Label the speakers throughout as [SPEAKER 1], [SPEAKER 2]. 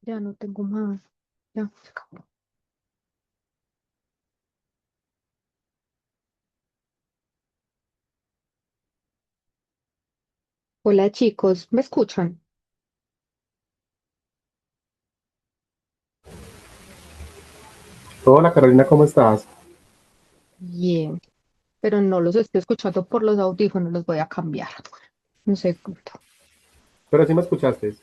[SPEAKER 1] Ya no tengo más. Ya, se acabó. Hola chicos, ¿me escuchan?
[SPEAKER 2] Hola Carolina, ¿cómo estás?
[SPEAKER 1] Bien, pero no los estoy escuchando por los audífonos, los voy a cambiar. Un segundo.
[SPEAKER 2] Pero sí me escuchaste.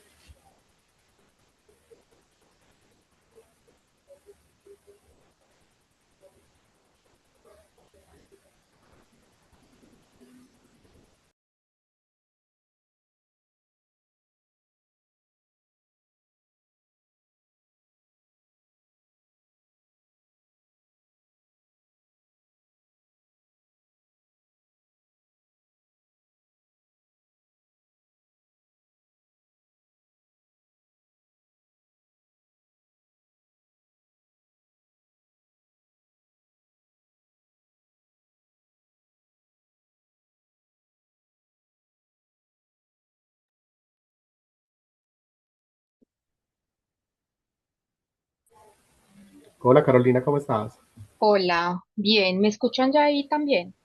[SPEAKER 2] Hola Carolina, ¿cómo estás?
[SPEAKER 1] Hola, bien, ¿me escuchan ya ahí también?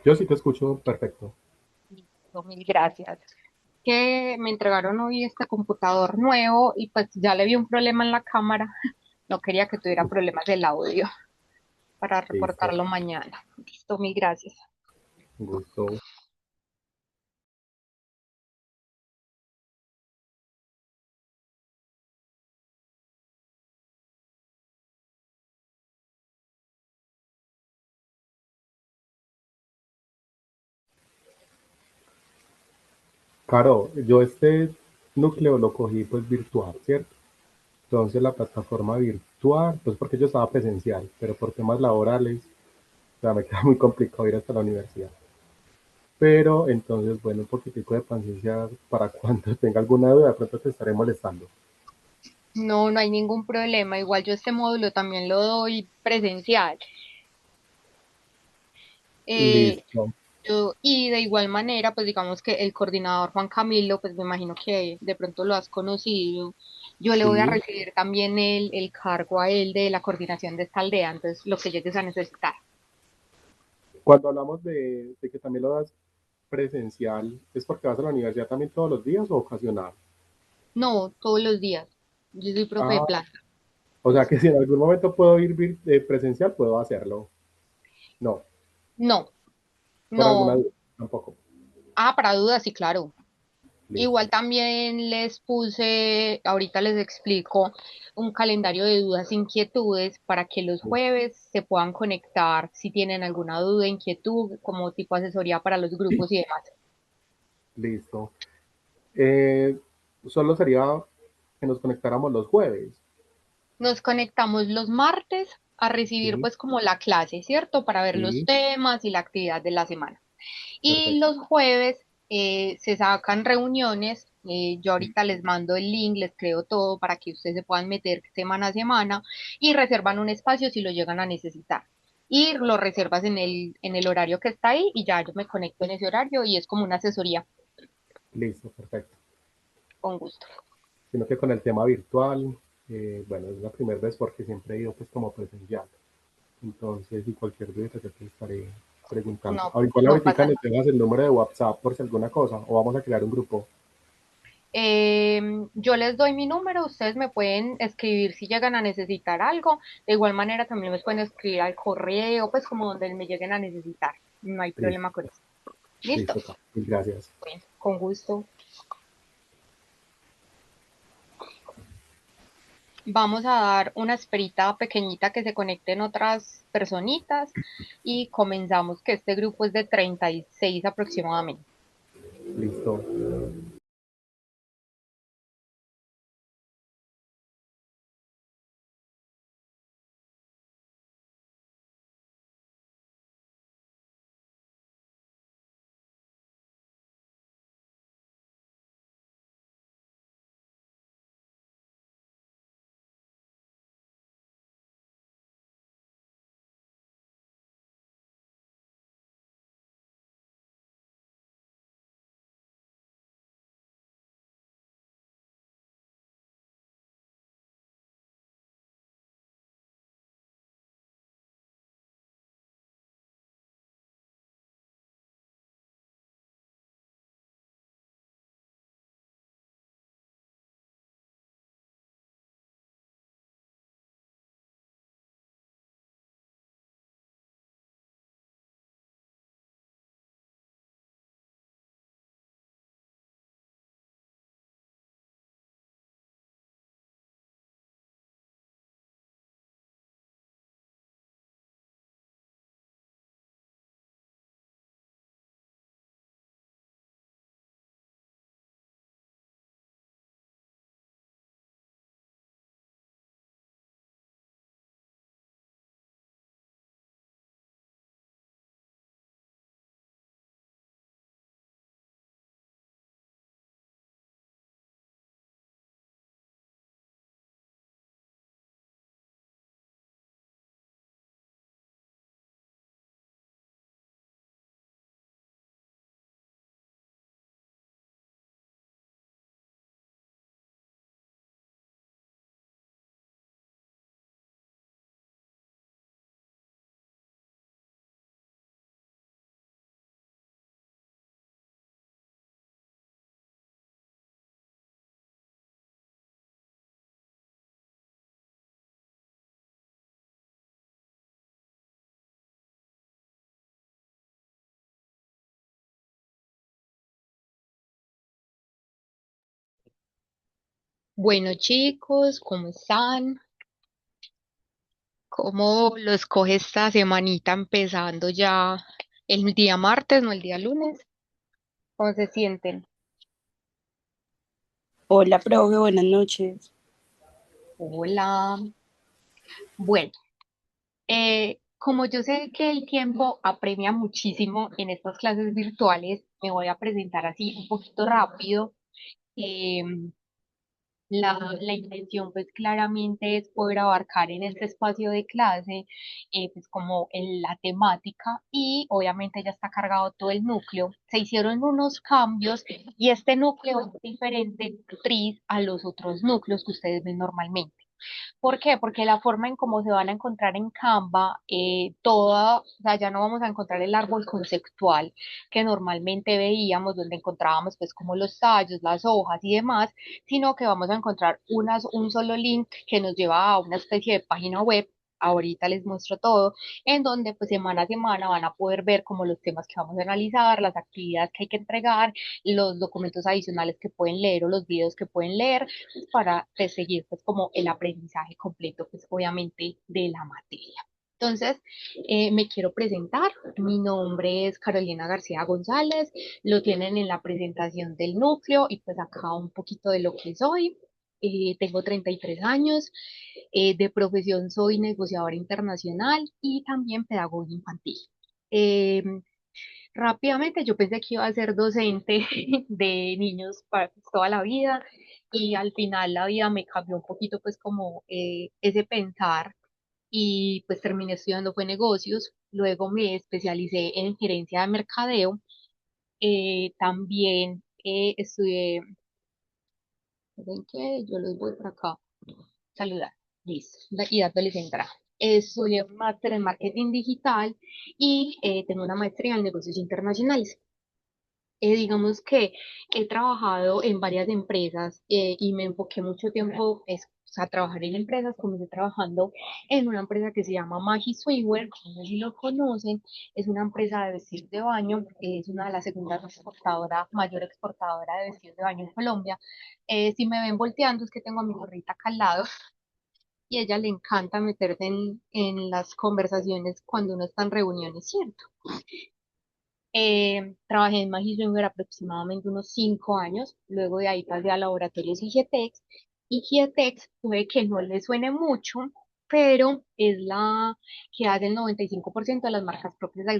[SPEAKER 2] Yo sí te escucho perfecto.
[SPEAKER 1] Listo, mil gracias. Que me entregaron hoy este computador nuevo y pues ya le vi un problema en la cámara. No quería que tuviera problemas del audio para
[SPEAKER 2] Listo,
[SPEAKER 1] reportarlo mañana. Listo, mil gracias.
[SPEAKER 2] un gusto. Caro, yo este núcleo lo cogí pues virtual, ¿cierto? Entonces la plataforma virtual, pues porque yo estaba presencial, pero por temas laborales, o sea, me queda muy complicado ir hasta la universidad. Pero entonces, bueno, un poquitico de paciencia para cuando tenga alguna duda, de pronto te estaré molestando.
[SPEAKER 1] No, no hay ningún problema. Igual yo este módulo también lo doy presencial. Eh,
[SPEAKER 2] Listo.
[SPEAKER 1] y de igual manera, pues digamos que el coordinador Juan Camilo, pues me imagino que de pronto lo has conocido. Yo le voy a
[SPEAKER 2] Sí.
[SPEAKER 1] recibir también el cargo a él de la coordinación de esta aldea, entonces lo que llegues a necesitar.
[SPEAKER 2] Cuando hablamos de que también lo das presencial, ¿es porque vas a la universidad también todos los días o ocasional?
[SPEAKER 1] No, todos los días. Yo soy profe de
[SPEAKER 2] Ah,
[SPEAKER 1] planta.
[SPEAKER 2] o sea que si en algún momento puedo ir presencial, puedo hacerlo. No,
[SPEAKER 1] No,
[SPEAKER 2] por alguna
[SPEAKER 1] no.
[SPEAKER 2] duda, tampoco.
[SPEAKER 1] Ah, para dudas, sí, claro. Igual
[SPEAKER 2] Listo.
[SPEAKER 1] también les puse, ahorita les explico, un calendario de dudas e inquietudes para que los jueves se puedan conectar si tienen alguna duda, inquietud, como tipo asesoría para los grupos y demás.
[SPEAKER 2] Listo. Eh, Solo sería que nos conectáramos los jueves.
[SPEAKER 1] Nos conectamos los martes a recibir
[SPEAKER 2] Sí,
[SPEAKER 1] pues como la clase, ¿cierto? Para ver los
[SPEAKER 2] sí,
[SPEAKER 1] temas y la actividad de la semana. Y
[SPEAKER 2] perfecto.
[SPEAKER 1] los jueves se sacan reuniones. Yo ahorita les mando el link, les creo todo para que ustedes se puedan meter semana a semana y reservan un espacio si lo llegan a necesitar. Y lo reservas en el horario que está ahí y ya yo me conecto en ese horario y es como una asesoría
[SPEAKER 2] Listo, perfecto.
[SPEAKER 1] con gusto.
[SPEAKER 2] Sino que con el tema virtual, bueno, es la primera vez porque siempre he ido pues como presencial. Entonces, si cualquier duda, yo te estaré preguntando.
[SPEAKER 1] No,
[SPEAKER 2] Igual
[SPEAKER 1] no
[SPEAKER 2] ahorita
[SPEAKER 1] pasa
[SPEAKER 2] nos
[SPEAKER 1] nada.
[SPEAKER 2] dejas el número de WhatsApp por si alguna cosa, o vamos a crear un grupo.
[SPEAKER 1] Yo les doy mi número, ustedes me pueden escribir si llegan a necesitar algo. De igual manera también me pueden escribir al correo, pues como donde me lleguen a necesitar. No hay
[SPEAKER 2] Listo,
[SPEAKER 1] problema con eso. ¿Listo?
[SPEAKER 2] listo, Carlos. Mil gracias.
[SPEAKER 1] Bueno, con gusto. Vamos a dar una esperita pequeñita que se conecten otras personitas y comenzamos que este grupo es de 36 aproximadamente.
[SPEAKER 2] Listo.
[SPEAKER 1] Bueno, chicos, ¿cómo están? ¿Cómo los coge esta semanita empezando ya el día martes, no el día lunes? ¿Cómo se sienten?
[SPEAKER 3] Hola, profe, buenas noches.
[SPEAKER 1] Hola. Bueno, como yo sé que el tiempo apremia muchísimo en estas clases virtuales, me voy a presentar así un poquito rápido. Em, la intención pues claramente es poder abarcar en este espacio de clase pues como en la temática y obviamente ya está cargado todo el núcleo. Se hicieron unos cambios y este núcleo es diferente a los otros núcleos que ustedes ven normalmente. ¿Por qué? Porque la forma en cómo se van a encontrar en Canva, o sea, ya no vamos a encontrar el árbol conceptual que normalmente veíamos, donde encontrábamos pues como los tallos, las hojas y demás, sino que vamos a encontrar un solo link que nos lleva a una especie de página web. Ahorita les muestro todo, en donde pues semana a semana van a poder ver como los temas que vamos a analizar, las actividades que hay que entregar, los documentos adicionales que pueden leer o los videos que pueden leer para pues, seguir pues como el aprendizaje completo pues obviamente de la materia. Entonces, me quiero presentar. Mi nombre es Carolina García González. Lo tienen en la presentación del núcleo y pues acá un poquito de lo que soy. Tengo 33 años. De profesión soy negociadora internacional y también pedagoga infantil. Eh, Rápidamente yo pensé que iba a ser docente de niños para pues, toda la vida y al final la vida me cambió un poquito pues como ese pensar y pues terminé estudiando fue negocios, luego me especialicé en gerencia de mercadeo, también estudié, ¿ven qué? Yo los voy por acá, saludar, listo, y dándoles entrada. Estudié un máster en marketing digital y tengo una maestría en negocios internacionales. Digamos que he trabajado en varias empresas y me enfoqué mucho tiempo a trabajar en empresas. Comencé trabajando en una empresa que se llama Maggi Swimwear, no sé si lo conocen, es una empresa de vestidos de baño, es una de las segundas exportadoras, mayor exportadora de vestidos de baño en Colombia. Si me ven volteando es que tengo a mi gorrita acá al lado y a ella le encanta meterse en las conversaciones cuando uno está en reuniones, ¿cierto? Trabajé en Magister aproximadamente unos 5 años, luego de ahí pasé a laboratorios Higietex y Higietex puede que no le suene mucho, pero es la que hace el 95% de las marcas propias de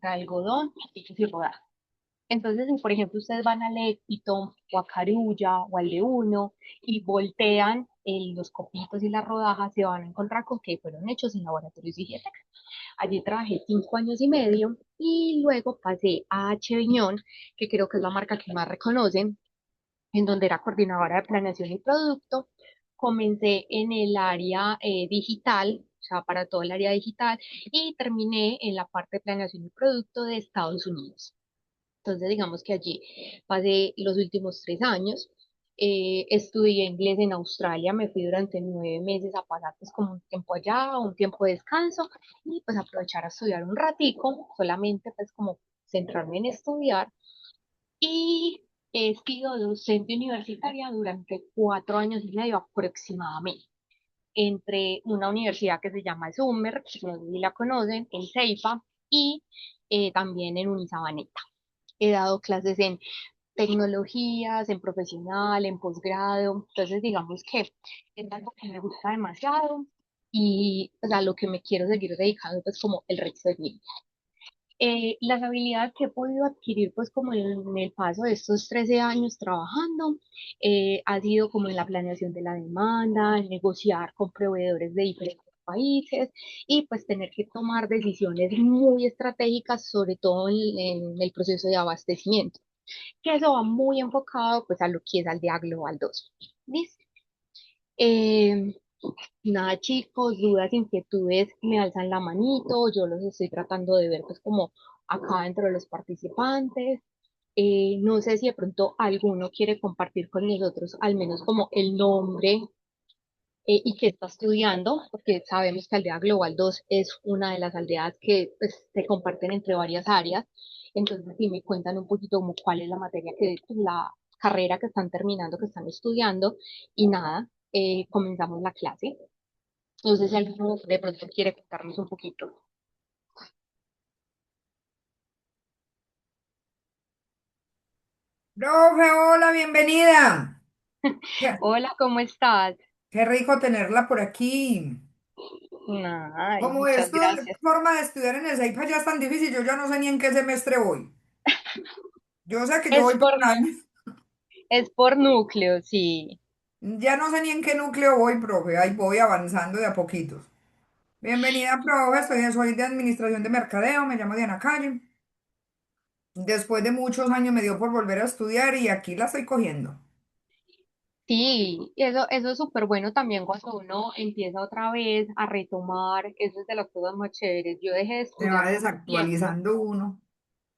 [SPEAKER 1] algodón, pastichos y rodajas. Entonces, si por ejemplo ustedes van al Éxito o a Carulla o al de Uno y voltean los copitos y las rodajas, se van a encontrar con que fueron hechos en laboratorios Higietex. Allí trabajé 5 años y medio y luego pasé a H. Viñón, que creo que es la marca que más reconocen, en donde era coordinadora de planeación y producto. Comencé en el área digital, o sea, para todo el área digital, y terminé en la parte de planeación y producto de Estados Unidos. Entonces, digamos que allí pasé los últimos 3 años. Estudié inglés en Australia, me fui durante 9 meses a pasar pues como un tiempo allá, un tiempo de descanso y pues aprovechar a estudiar un ratico, solamente pues como centrarme en estudiar y he sido docente universitaria durante 4 años y medio aproximadamente entre una universidad que se llama Summer, no sé si la conocen, en Ceiba y también en Unisabaneta. He dado clases en tecnologías, en profesional, en posgrado, entonces digamos que es algo que me gusta demasiado y pues, a lo que me quiero seguir dedicando pues como el resto de mi vida. Las habilidades que he podido adquirir pues como en el paso de estos 13 años trabajando ha sido como en la planeación de la demanda, en negociar con proveedores de diferentes países y pues tener que tomar decisiones muy estratégicas, sobre todo en el proceso de abastecimiento, que eso va muy enfocado pues a lo que es Aldea Global 2. ¿Listo? Eh, Nada, chicos, dudas, inquietudes, me alzan la manito, yo los estoy tratando de ver pues como acá dentro de los participantes. No sé si de pronto alguno quiere compartir con nosotros al menos como el nombre y qué está estudiando, porque sabemos que Aldea Global 2 es una de las aldeas que pues, se comparten entre varias áreas. Entonces, si me cuentan un poquito como cuál es la materia que, la carrera que están terminando, que están estudiando, y nada, comenzamos la clase. No sé si alguno de pronto quiere contarnos un poquito.
[SPEAKER 4] Profe, hola, bienvenida. Qué,
[SPEAKER 1] Hola, ¿cómo estás?
[SPEAKER 4] qué rico tenerla por aquí.
[SPEAKER 1] Ay,
[SPEAKER 4] Como
[SPEAKER 1] muchas
[SPEAKER 4] esto,
[SPEAKER 1] gracias.
[SPEAKER 4] forma de estudiar en el CEIPA ya es tan difícil, yo ya no sé ni en qué semestre voy. Yo sé que yo
[SPEAKER 1] Es
[SPEAKER 4] voy por
[SPEAKER 1] por,
[SPEAKER 4] año.
[SPEAKER 1] es por núcleo, sí.
[SPEAKER 4] Ya no sé ni en qué núcleo voy, profe. Ahí voy avanzando de a poquitos. Bienvenida, profe. Soy de Administración de Mercadeo, me llamo Diana Calle. Después de muchos años me dio por volver a estudiar y aquí la estoy cogiendo.
[SPEAKER 1] Sí, y eso es súper bueno también cuando uno empieza otra vez a retomar, eso es de las cosas más chéveres. Yo dejé de
[SPEAKER 4] Se va
[SPEAKER 1] estudiar mucho tiempo,
[SPEAKER 4] desactualizando uno.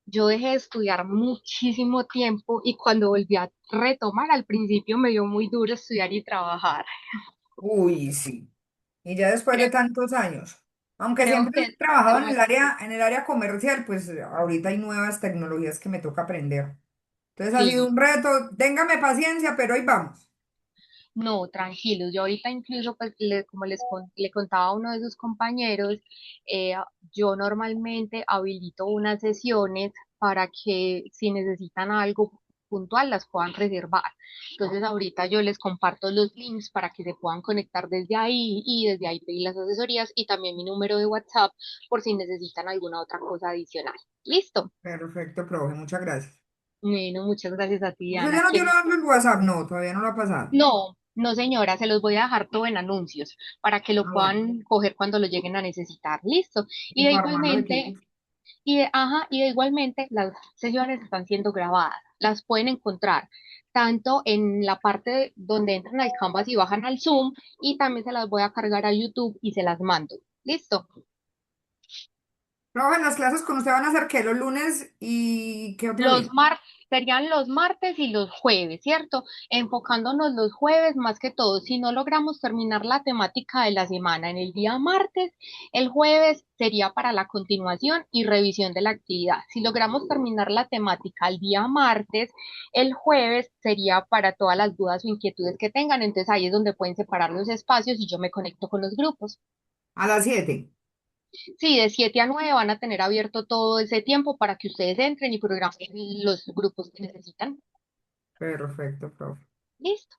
[SPEAKER 1] yo dejé de estudiar muchísimo tiempo y cuando volví a retomar, al principio me dio muy duro estudiar y trabajar.
[SPEAKER 4] Uy, sí. Y ya después de
[SPEAKER 1] Creo,
[SPEAKER 4] tantos años, aunque
[SPEAKER 1] creo
[SPEAKER 4] siempre
[SPEAKER 1] que
[SPEAKER 4] he trabajado
[SPEAKER 1] como es,
[SPEAKER 4] en el área comercial, pues ahorita hay nuevas tecnologías que me toca aprender. Entonces ha sido
[SPEAKER 1] sí,
[SPEAKER 4] un reto, téngame paciencia, pero ahí vamos.
[SPEAKER 1] no, tranquilos. Yo ahorita incluso, pues, como le contaba a uno de sus compañeros, eh, yo normalmente habilito unas sesiones para que si necesitan algo puntual las puedan reservar. Entonces ahorita yo les comparto los links para que se puedan conectar desde ahí y desde ahí pedir las asesorías y también mi número de WhatsApp por si necesitan alguna otra cosa adicional. ¿Listo?
[SPEAKER 4] Perfecto, profe, muchas gracias.
[SPEAKER 1] Bueno, muchas gracias a ti,
[SPEAKER 4] ¿Usted
[SPEAKER 1] Diana.
[SPEAKER 4] ya no tiene el WhatsApp? No, todavía no lo ha pasado.
[SPEAKER 1] No, no señora, se los voy a dejar todo en anuncios para que lo
[SPEAKER 4] Ah, bueno,
[SPEAKER 1] puedan coger cuando lo lleguen a necesitar. Listo. Y
[SPEAKER 4] y
[SPEAKER 1] de
[SPEAKER 4] para armar los
[SPEAKER 1] igualmente,
[SPEAKER 4] equipos.
[SPEAKER 1] y de igualmente las sesiones están siendo grabadas. Las pueden encontrar tanto en la parte donde entran al Canvas y bajan al Zoom y también se las voy a cargar a YouTube y se las mando. Listo.
[SPEAKER 4] Profe, las clases con usted van a ser ¿qué? Los lunes y ¿qué otro día?
[SPEAKER 1] Serían los martes y los jueves, ¿cierto? Enfocándonos los jueves más que todo. Si no logramos terminar la temática de la semana en el día martes, el jueves sería para la continuación y revisión de la actividad. Si logramos terminar la temática el día martes, el jueves sería para todas las dudas o inquietudes que tengan. Entonces ahí es donde pueden separar los espacios y yo me conecto con los grupos.
[SPEAKER 4] A las 7.
[SPEAKER 1] Sí, de 7 a 9 van a tener abierto todo ese tiempo para que ustedes entren y programen los grupos que necesitan.
[SPEAKER 4] Perfecto, profe.
[SPEAKER 1] Listo.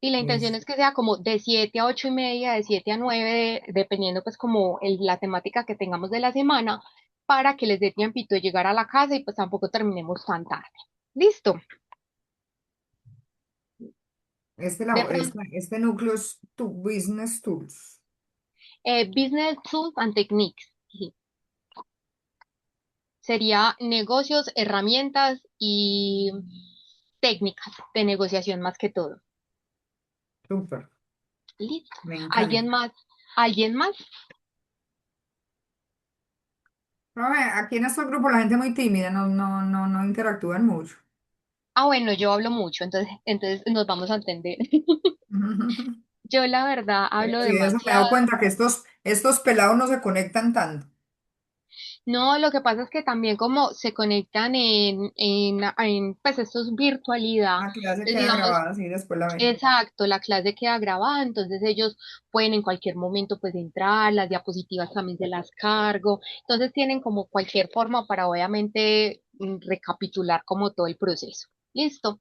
[SPEAKER 1] Y la intención
[SPEAKER 4] Listo.
[SPEAKER 1] es que sea como de 7 a 8 y media, de 7 a 9, dependiendo pues como la temática que tengamos de la semana, para que les dé tiempito de llegar a la casa y pues tampoco terminemos tan tarde. Listo. De pronto,
[SPEAKER 4] Este núcleo es tu Business Tools.
[SPEAKER 1] Business Tools and Techniques. Sí. Sería negocios, herramientas y técnicas de negociación más que todo.
[SPEAKER 4] Súper,
[SPEAKER 1] Listo.
[SPEAKER 4] me
[SPEAKER 1] ¿Alguien
[SPEAKER 4] encanta.
[SPEAKER 1] más? ¿Alguien más?
[SPEAKER 4] Profe, aquí en estos grupos la gente es muy tímida, no interactúan mucho.
[SPEAKER 1] Ah, bueno, yo hablo mucho, entonces nos vamos a entender. Yo la verdad hablo
[SPEAKER 4] Sí, de eso me he dado
[SPEAKER 1] demasiado.
[SPEAKER 4] cuenta que estos pelados no se conectan tanto.
[SPEAKER 1] No, lo que pasa es que también como se conectan pues esto es virtualidad,
[SPEAKER 4] La clase
[SPEAKER 1] pues
[SPEAKER 4] queda
[SPEAKER 1] digamos,
[SPEAKER 4] grabada, así después la ven.
[SPEAKER 1] exacto, la clase queda grabada, entonces ellos pueden en cualquier momento pues entrar, las diapositivas también se las cargo, entonces tienen como cualquier forma para obviamente recapitular como todo el proceso. ¿Listo?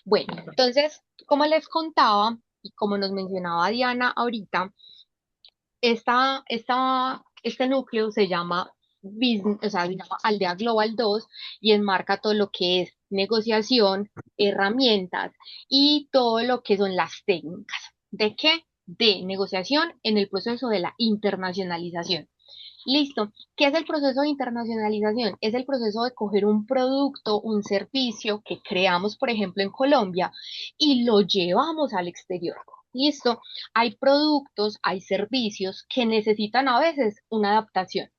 [SPEAKER 1] Bueno, entonces, como les contaba y como nos mencionaba Diana ahorita, este núcleo se llama Business, o sea, se llama Aldea Global 2 y enmarca todo lo que es negociación, herramientas y todo lo que son las técnicas. ¿De qué? De negociación en el proceso de la internacionalización. Listo. ¿Qué es el proceso de internacionalización? Es el proceso de coger un producto, un servicio que creamos, por ejemplo, en Colombia y lo llevamos al exterior. Listo. Hay productos, hay servicios que necesitan a veces una adaptación.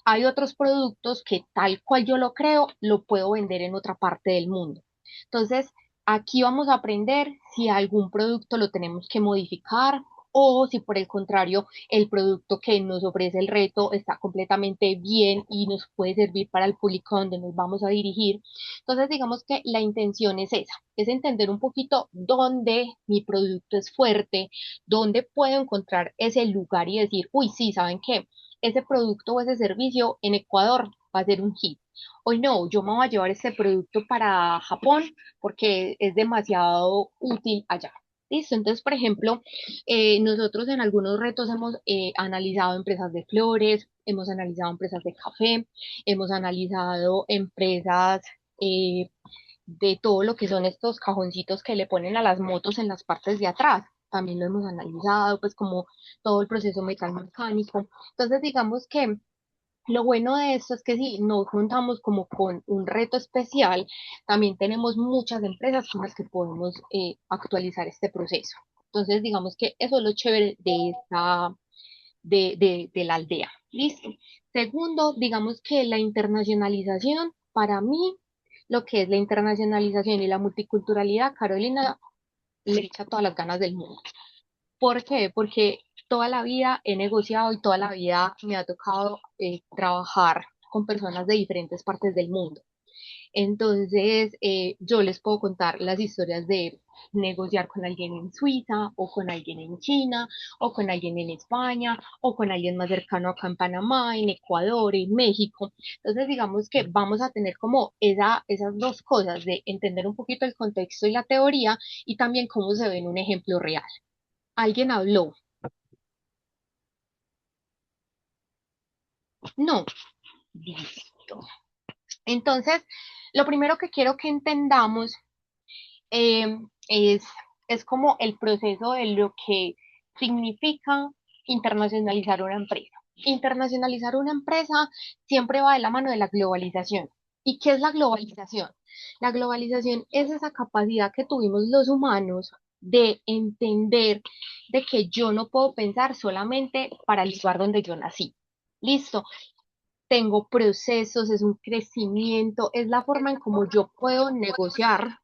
[SPEAKER 1] Hay otros productos que tal cual yo lo creo, lo puedo vender en otra parte del mundo. Entonces, aquí vamos a aprender si algún producto lo tenemos que modificar o si por el contrario el producto que nos ofrece el reto está completamente bien y nos puede servir para el público donde nos vamos a dirigir. Entonces, digamos que la intención es esa, es entender un poquito dónde mi producto es fuerte, dónde puedo encontrar ese lugar y decir, uy, sí, ¿saben qué? Ese producto o ese servicio en Ecuador va a ser un hit. Hoy no, yo me voy a llevar este producto para Japón porque es demasiado útil allá. Listo, entonces, por ejemplo, nosotros en algunos retos hemos analizado empresas de flores, hemos analizado empresas de café, hemos analizado empresas eh, de todo lo que son estos cajoncitos que le ponen a las motos en las partes de atrás. También lo hemos analizado, pues como todo el proceso metalmecánico. Entonces, digamos que lo bueno de esto es que si nos juntamos como con un reto especial, también tenemos muchas empresas con las que podemos actualizar este proceso. Entonces, digamos que eso es lo chévere de de la aldea. Listo. Segundo, digamos que la internacionalización, para mí, lo que es la internacionalización y la multiculturalidad, Carolina le echa todas las ganas del mundo. ¿Por qué? Porque toda la vida he negociado y toda la vida me ha tocado trabajar con personas de diferentes partes del mundo. Entonces, yo les puedo contar las historias de negociar con alguien en Suiza o con alguien en China o con alguien en España o con alguien más cercano acá en Panamá, en Ecuador, en México. Entonces, digamos que vamos a tener como esas dos cosas de entender un poquito el contexto y la teoría y también cómo se ve en un ejemplo real. ¿Alguien habló? No. Listo. Entonces, lo primero que quiero que entendamos eh, es, es como el proceso de lo que significa internacionalizar una empresa. Internacionalizar una empresa siempre va de la mano de la globalización. ¿Y qué es la globalización? La globalización es esa capacidad que tuvimos los humanos de entender de que yo no puedo pensar solamente para el lugar donde yo nací. Listo, tengo procesos, es un crecimiento, es la forma en cómo yo puedo negociar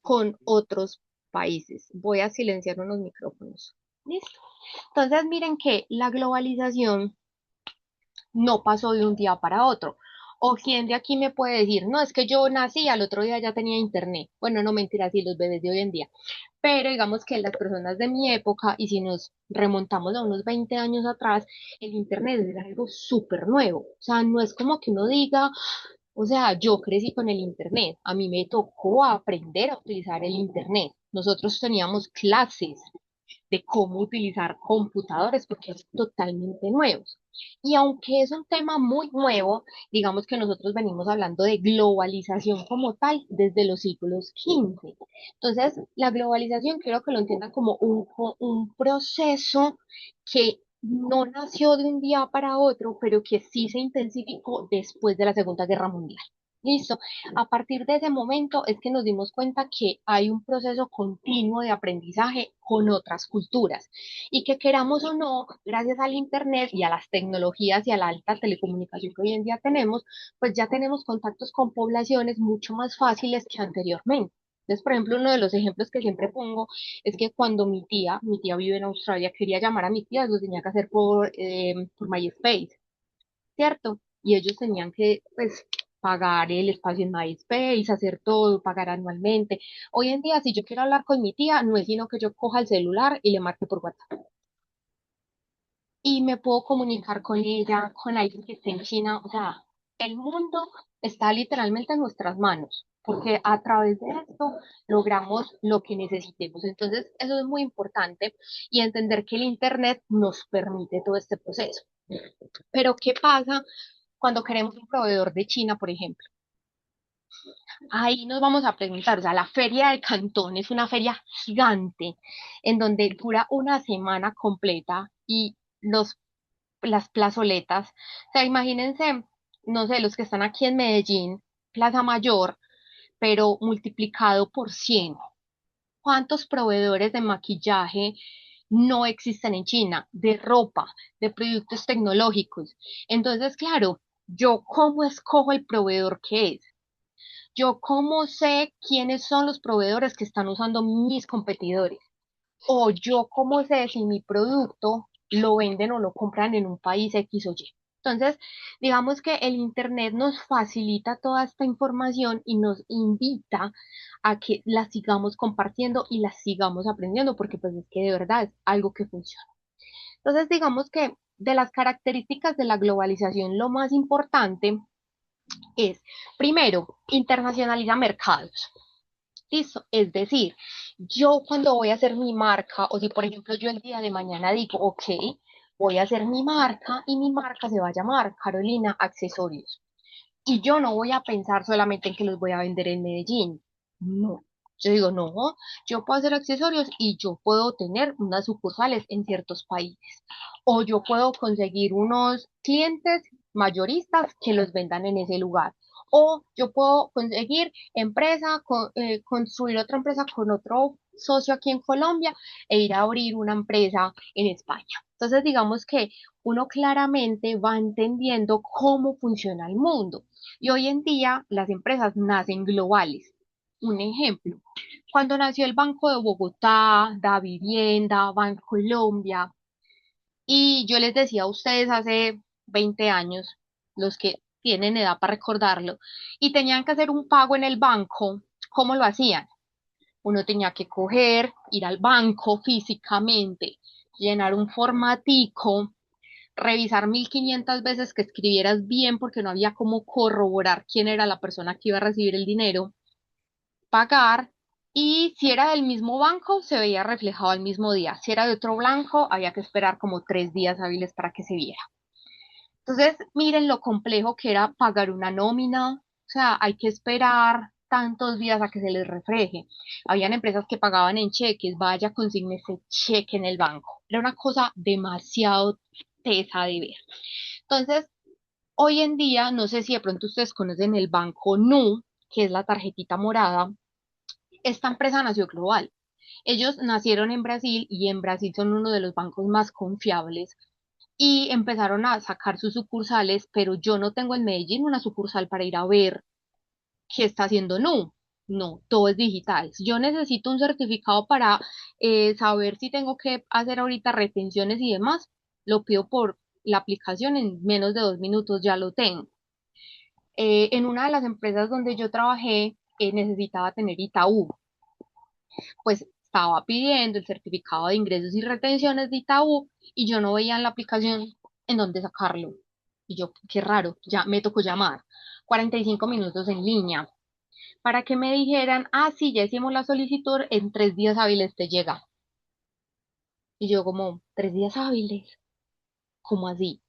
[SPEAKER 1] con otros países. Voy a silenciar unos micrófonos. Listo. Entonces, miren que la globalización no pasó de un día para otro. O quien de aquí me puede decir, no, es que yo nací, al otro día ya tenía internet. Bueno, no mentiras, sí, los bebés de hoy en día. Pero digamos que las personas de mi época, y si nos remontamos a unos 20 años atrás, el internet era algo súper nuevo. O sea, no es como que uno diga, o sea, yo crecí con el internet, a mí me tocó aprender a utilizar el internet. Nosotros teníamos clases de cómo utilizar computadores porque son totalmente nuevos. Y aunque es un tema muy nuevo, digamos que nosotros venimos hablando de globalización como tal desde los siglos XV. Entonces, la globalización quiero que lo entiendan como un proceso que no nació de un día para otro, pero que sí se intensificó después de la Segunda Guerra Mundial. Listo. A partir de ese momento es que nos dimos cuenta que hay un proceso continuo de aprendizaje con otras culturas y que queramos o no, gracias al Internet y a las tecnologías y a la alta telecomunicación que hoy en día tenemos, pues ya tenemos contactos con poblaciones mucho más fáciles que anteriormente. Entonces, por ejemplo, uno de los ejemplos que siempre pongo es que cuando mi tía vive en Australia, quería llamar a mi tía, lo tenía que hacer por MySpace, ¿cierto? Y ellos tenían que, pues, pagar el espacio en MySpace, hacer todo, pagar anualmente. Hoy en día, si yo quiero hablar con mi tía, no es sino que yo coja el celular y le marque por WhatsApp. Y me puedo comunicar con ella, con alguien que esté en China. O sea, el mundo está literalmente en nuestras manos, porque a través de esto logramos lo que necesitemos. Entonces, eso es muy importante y entender que el Internet nos permite todo este proceso. Pero, ¿qué pasa cuando queremos un proveedor de China, por ejemplo? Ahí nos vamos a preguntar, o sea, la feria del Cantón es una feria gigante en donde dura una semana completa y las plazoletas, o sea, imagínense, no sé, los que están aquí en Medellín, Plaza Mayor, pero multiplicado por 100. ¿Cuántos proveedores de maquillaje no existen en China? De ropa, de productos tecnológicos. Entonces, claro, yo cómo escojo el proveedor que es. Yo cómo sé quiénes son los proveedores que están usando mis competidores. O yo cómo sé si mi producto lo venden o lo compran en un país X o Y. Entonces, digamos que el Internet nos facilita toda esta información y nos invita a que la sigamos compartiendo y la sigamos aprendiendo, porque pues es que de verdad es algo que funciona. Entonces, digamos que de las características de la globalización, lo más importante es, primero, internacionaliza mercados. ¿Listo? Es decir, yo cuando voy a hacer mi marca, o si por ejemplo yo el día de mañana digo, ok, voy a hacer mi marca y mi marca se va a llamar Carolina Accesorios. Y yo no voy a pensar solamente en que los voy a vender en Medellín. No. Yo digo, no, yo puedo hacer accesorios y yo puedo tener unas sucursales en ciertos países. O yo puedo conseguir unos clientes mayoristas que los vendan en ese lugar. O yo puedo conseguir construir otra empresa con otro socio aquí en Colombia e ir a abrir una empresa en España. Entonces, digamos que uno claramente va entendiendo cómo funciona el mundo. Y hoy en día las empresas nacen globales. Un ejemplo, cuando nació el Banco de Bogotá, Da Vivienda, Bancolombia, y yo les decía a ustedes hace 20 años, los que tienen edad para recordarlo, y tenían que hacer un pago en el banco, ¿cómo lo hacían? Uno tenía que coger, ir al banco físicamente, llenar un formatico, revisar 1500 veces que escribieras bien porque no había cómo corroborar quién era la persona que iba a recibir el dinero, pagar y si era del mismo banco se veía reflejado el mismo día. Si era de otro banco había que esperar como 3 días hábiles para que se viera. Entonces, miren lo complejo que era pagar una nómina, o sea, hay que esperar tantos días a que se les refleje. Habían empresas que pagaban en cheques, vaya, consigne ese cheque en el banco. Era una cosa demasiado tesa de ver. Entonces, hoy en día, no sé si de pronto ustedes conocen el banco Nu, que es la tarjetita morada. Esta empresa nació global. Ellos nacieron en Brasil y en Brasil son uno de los bancos más confiables y empezaron a sacar sus sucursales, pero yo no tengo en Medellín una sucursal para ir a ver qué está haciendo Nu. No, todo es digital. Si yo necesito un certificado para saber si tengo que hacer ahorita retenciones y demás, lo pido por la aplicación, en menos de 2 minutos ya lo tengo. En una de las empresas donde yo trabajé, necesitaba tener Itaú, pues estaba pidiendo el certificado de ingresos y retenciones de Itaú y yo no veía en la aplicación en dónde sacarlo. Y yo, qué raro, ya me tocó llamar. 45 minutos en línea para que me dijeran, ah, sí, ya hicimos la solicitud, en 3 días hábiles te llega. Y yo como, 3 días hábiles, ¿cómo así?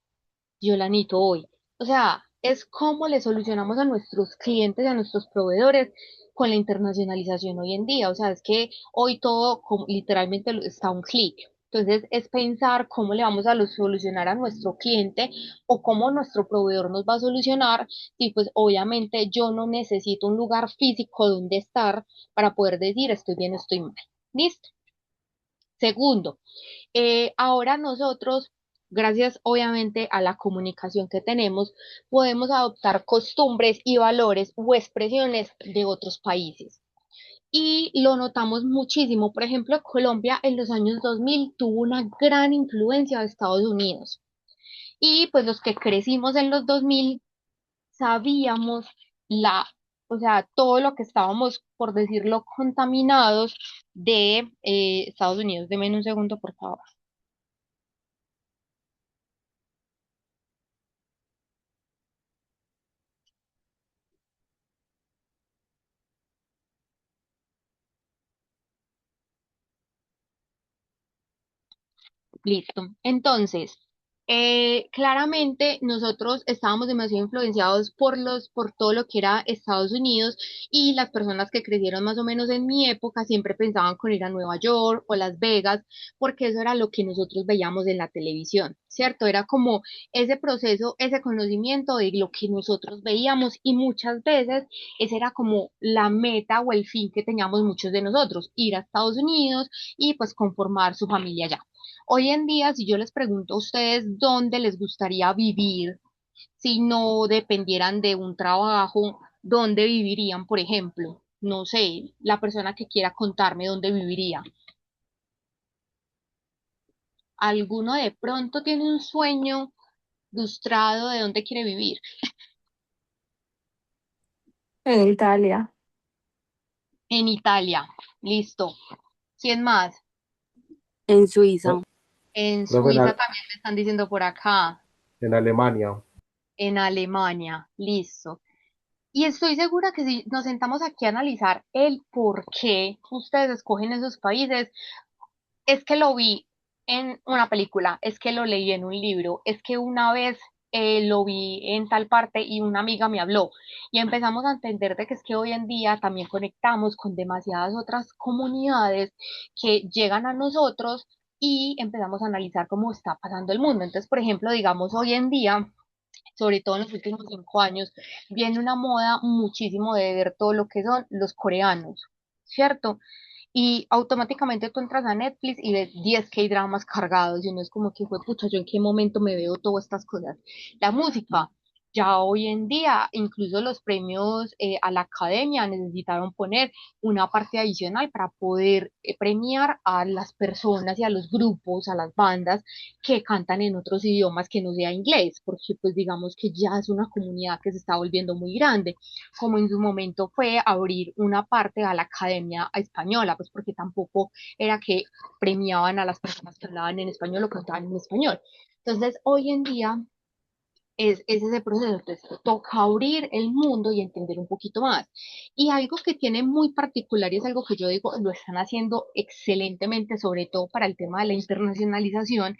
[SPEAKER 1] Yo la necesito hoy. O sea, es cómo le solucionamos a nuestros clientes y a nuestros proveedores con la internacionalización hoy en día. O sea, es que hoy todo literalmente está a un clic. Entonces, es pensar cómo le vamos a solucionar a nuestro cliente o cómo nuestro proveedor nos va a solucionar. Y pues obviamente yo no necesito un lugar físico donde estar para poder decir estoy bien, estoy mal. ¿Listo? Segundo, ahora nosotros, gracias obviamente a la comunicación que tenemos, podemos adoptar costumbres y valores o expresiones de otros países. Y lo notamos muchísimo. Por ejemplo, Colombia en los años 2000 tuvo una gran influencia de Estados Unidos. Y pues los que crecimos en los 2000 sabíamos la, o sea, todo lo que estábamos, por decirlo, contaminados de Estados Unidos. Deme un segundo, por favor. Listo. Entonces, claramente nosotros estábamos demasiado influenciados por todo lo que era Estados Unidos y las personas que crecieron más o menos en mi época siempre pensaban con ir a Nueva York o Las Vegas, porque eso era lo que nosotros veíamos en la televisión, ¿cierto? Era como ese proceso, ese conocimiento de lo que nosotros veíamos y muchas veces ese era como la meta o el fin que teníamos muchos de nosotros, ir a Estados Unidos y pues conformar su familia allá. Hoy en día, si yo les pregunto a ustedes dónde les gustaría vivir, si no dependieran de un trabajo, ¿dónde vivirían, por ejemplo? No sé, la persona que quiera contarme dónde viviría. ¿Alguno de pronto tiene un sueño frustrado de dónde quiere vivir?
[SPEAKER 3] En Italia.
[SPEAKER 1] En Italia. Listo. ¿Quién más?
[SPEAKER 3] En Suiza.
[SPEAKER 1] En
[SPEAKER 2] Profe,
[SPEAKER 1] Suiza también me están diciendo por acá.
[SPEAKER 2] en Alemania.
[SPEAKER 1] En Alemania. Listo. Y estoy segura que si nos sentamos aquí a analizar el por qué ustedes escogen esos países, es que lo vi en una película, es que lo leí en un libro, es que una vez lo vi en tal parte y una amiga me habló y empezamos a entender de que es que hoy en día también conectamos con demasiadas otras comunidades que llegan a nosotros y empezamos a analizar cómo está pasando el mundo. Entonces, por ejemplo, digamos, hoy en día sobre todo en los últimos 5 años, viene una moda muchísimo de ver todo lo que son los coreanos, ¿cierto? Y automáticamente tú entras a Netflix y ves 10 K-dramas cargados y uno es como que fue pucha, yo en qué momento me veo todas estas cosas. La música, ya hoy en día, incluso los premios a la academia necesitaron poner una parte adicional para poder premiar a las personas y a los grupos, a las bandas que cantan en otros idiomas que no sea inglés, porque pues digamos que ya es una comunidad que se está volviendo muy grande, como en su momento fue abrir una parte a la Academia Española, pues porque tampoco era que premiaban a las personas que hablaban en español o cantaban en español. Entonces, hoy en día es ese proceso, entonces toca abrir el mundo y entender un poquito más. Y algo que tiene muy particular y es algo que yo digo, lo están haciendo excelentemente, sobre todo para el tema de la internacionalización,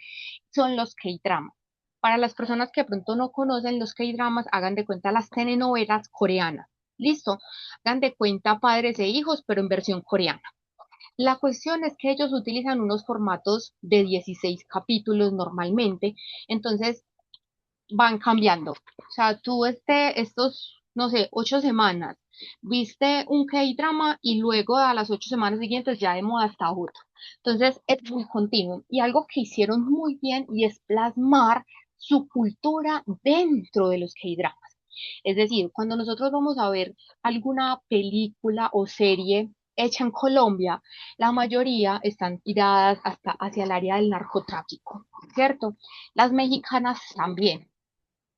[SPEAKER 1] son los K-dramas. Para las personas que de pronto no conocen los K-dramas, hagan de cuenta las telenovelas coreanas. Listo, hagan de cuenta padres e hijos, pero en versión coreana. La cuestión es que ellos utilizan unos formatos de 16 capítulos normalmente, entonces van cambiando. O sea, tú estos, no sé, 8 semanas, viste un K-drama y luego a las 8 semanas siguientes ya de moda está otro. Entonces es muy continuo. Y algo que hicieron muy bien y es plasmar su cultura dentro de los K-dramas. Es decir, cuando nosotros vamos a ver alguna película o serie hecha en Colombia, la mayoría están tiradas hasta hacia el área del narcotráfico, ¿cierto? Las mexicanas también.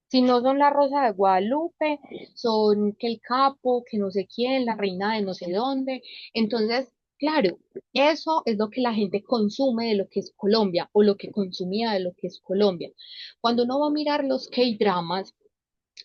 [SPEAKER 1] Si no son la Rosa de Guadalupe, son que el capo, que no sé quién, la reina de no sé dónde. Entonces, claro, eso es lo que la gente consume de lo que es Colombia o lo que consumía de lo que es Colombia. Cuando uno va a mirar los K-dramas,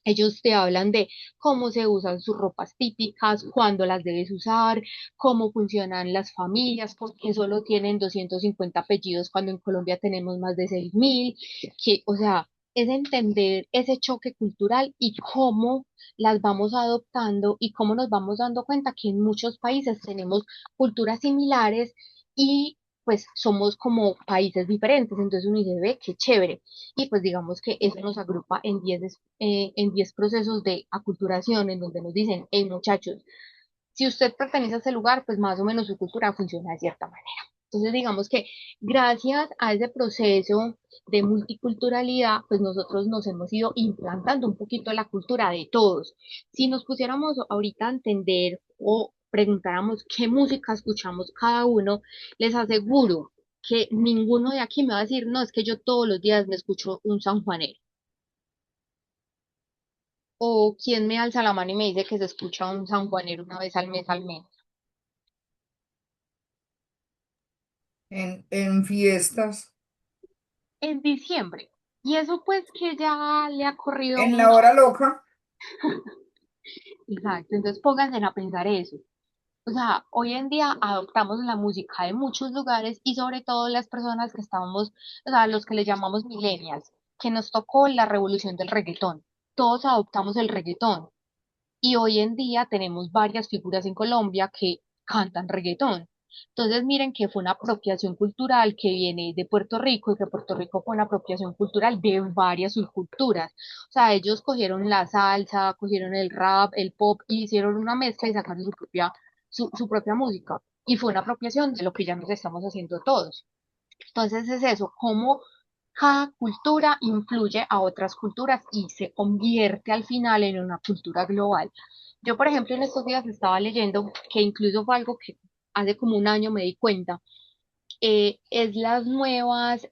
[SPEAKER 1] ellos te hablan de cómo se usan sus ropas típicas, cuándo las debes usar, cómo funcionan las familias, porque solo tienen 250 apellidos cuando en Colombia tenemos más de 6.000, que, o sea, es entender ese choque cultural y cómo las vamos adoptando y cómo nos vamos dando cuenta que en muchos países tenemos culturas similares y pues somos como países diferentes. Entonces uno dice, ve, qué chévere. Y pues digamos que eso nos agrupa en 10 procesos de aculturación en donde nos dicen, hey muchachos, si usted pertenece a ese lugar, pues más o menos su cultura funciona de cierta manera. Entonces digamos que gracias a ese proceso de multiculturalidad, pues nosotros nos hemos ido implantando un poquito la cultura de todos. Si nos pusiéramos ahorita a entender o preguntáramos qué música escuchamos cada uno, les aseguro que ninguno de aquí me va a decir, no, es que yo todos los días me escucho un sanjuanero. O quién me alza la mano y me dice que se escucha un sanjuanero una vez al mes al menos.
[SPEAKER 4] En fiestas,
[SPEAKER 1] En diciembre. Y eso pues que ya le ha corrido
[SPEAKER 4] en la
[SPEAKER 1] mucho.
[SPEAKER 4] hora loca.
[SPEAKER 1] Exacto, entonces pónganse a pensar eso. O sea, hoy en día adoptamos la música de muchos lugares y sobre todo las personas que estamos, o sea, los que le llamamos millennials, que nos tocó la revolución del reggaetón. Todos adoptamos el reggaetón y hoy en día tenemos varias figuras en Colombia que cantan reggaetón. Entonces miren que fue una apropiación cultural que viene de Puerto Rico y que Puerto Rico fue una apropiación cultural de varias subculturas. O sea, ellos cogieron la salsa, cogieron el rap, el pop y hicieron una mezcla y sacaron su propia música. Y fue una apropiación de lo que ya nos estamos haciendo todos. Entonces es eso, cómo cada cultura influye a otras culturas y se convierte al final en una cultura global. Yo, por ejemplo, en estos días estaba leyendo que incluso fue algo que hace como un año me di cuenta, es las nuevas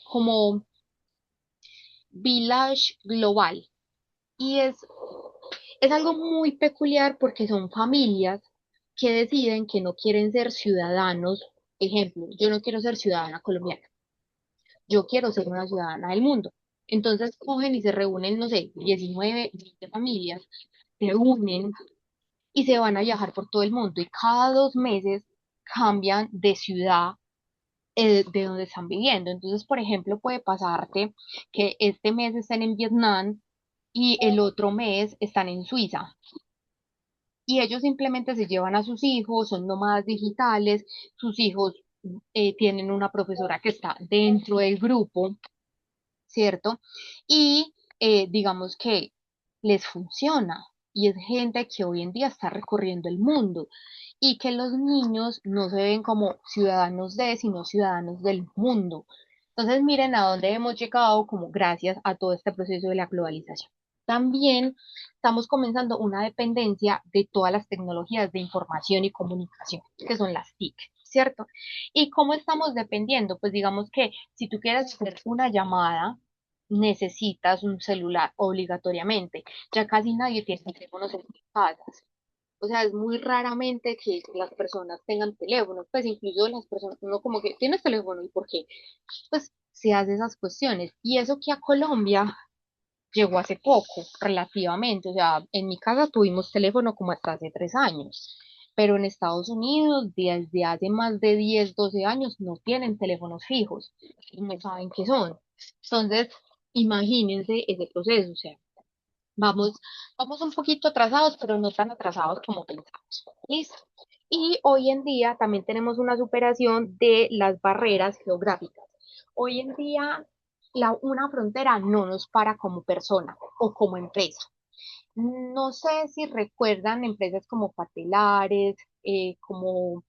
[SPEAKER 1] como Village Global. Y es algo muy peculiar porque son familias que deciden que no quieren ser ciudadanos. Ejemplo, yo no quiero ser ciudadana colombiana, yo quiero ser una ciudadana del mundo. Entonces cogen y se reúnen, no sé, 19, 20 familias, se unen y se van a viajar por todo el mundo y cada 2 meses cambian de ciudad de donde están viviendo. Entonces, por ejemplo, puede pasarte que este mes estén en Vietnam y el otro mes están en Suiza. Y ellos simplemente se llevan a sus hijos, son nómadas digitales, sus hijos tienen una profesora que está dentro del grupo, ¿cierto? Y digamos que les funciona. Y es gente que hoy en día está recorriendo el mundo y que los niños no se ven como ciudadanos de, sino ciudadanos del mundo. Entonces, miren a dónde hemos llegado como gracias a todo este proceso de la globalización. También estamos comenzando una dependencia de todas las tecnologías de información y comunicación, que son las TIC, ¿cierto? ¿Y cómo estamos dependiendo? Pues digamos que si tú quieres hacer una llamada, necesitas un celular obligatoriamente. Ya casi nadie tiene teléfonos en sus casas. O sea, es muy raramente que las personas tengan teléfono, pues incluso las personas, uno como que, ¿tienes teléfono? ¿Y por qué? Pues se hace esas cuestiones. Y eso que a Colombia llegó hace poco, relativamente. O sea, en mi casa tuvimos teléfono como hasta hace 3 años, pero en Estados Unidos desde hace más de 10 12 años no tienen teléfonos fijos y no saben qué son. Entonces, imagínense ese proceso, o sea, vamos, vamos un poquito atrasados, pero no tan atrasados como pensamos. ¿Listo? Y hoy en día también tenemos una superación de las barreras geográficas. Hoy en día una frontera no nos para como persona o como empresa. No sé si recuerdan empresas como Patelares, como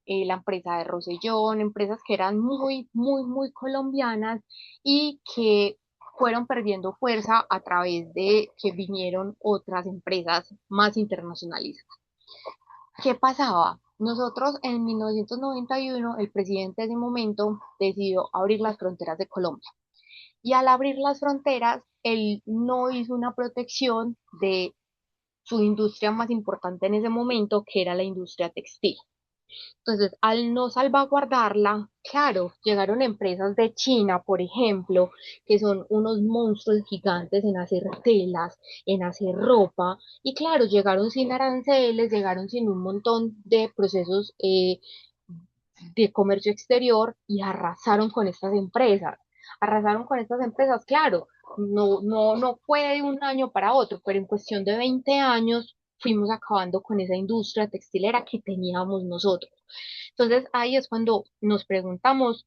[SPEAKER 1] la empresa de Rosellón, empresas que eran muy, muy, muy colombianas y que fueron perdiendo fuerza a través de que vinieron otras empresas más internacionalistas. ¿Qué pasaba? Nosotros en 1991, el presidente de ese momento decidió abrir las fronteras de Colombia. Y al abrir las fronteras, él no hizo una protección de su industria más importante en ese momento, que era la industria textil. Entonces, al no salvaguardarla, claro, llegaron empresas de China, por ejemplo, que son unos monstruos gigantes en hacer telas, en hacer ropa, y claro, llegaron sin aranceles, llegaron sin un montón de procesos de comercio exterior y arrasaron con estas empresas. Arrasaron con estas empresas, claro, no fue de un año para otro, pero en cuestión de 20 años fuimos acabando con esa industria textilera que teníamos nosotros. Entonces ahí es cuando nos preguntamos,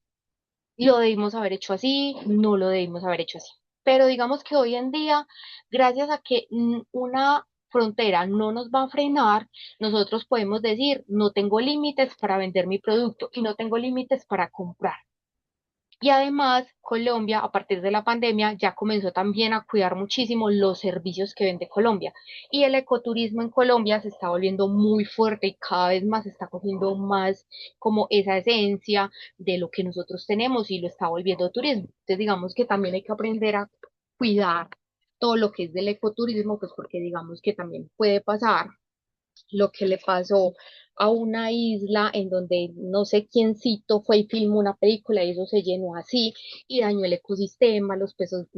[SPEAKER 1] ¿lo debimos haber hecho así? ¿No lo debimos haber hecho así? Pero digamos que hoy en día, gracias a que una frontera no nos va a frenar, nosotros podemos decir, no tengo límites para vender mi producto y no tengo límites para comprar. Y además, Colombia, a partir de la pandemia, ya comenzó también a cuidar muchísimo los servicios que vende Colombia. Y el ecoturismo en Colombia se está volviendo muy fuerte y cada vez más está cogiendo más como esa esencia de lo que nosotros tenemos y lo está volviendo turismo. Entonces, digamos que también hay que aprender a cuidar todo lo que es del ecoturismo, pues porque digamos que también puede pasar lo que le pasó a una isla en donde no sé quiéncito fue y filmó una película y eso se llenó así y dañó el ecosistema, los peces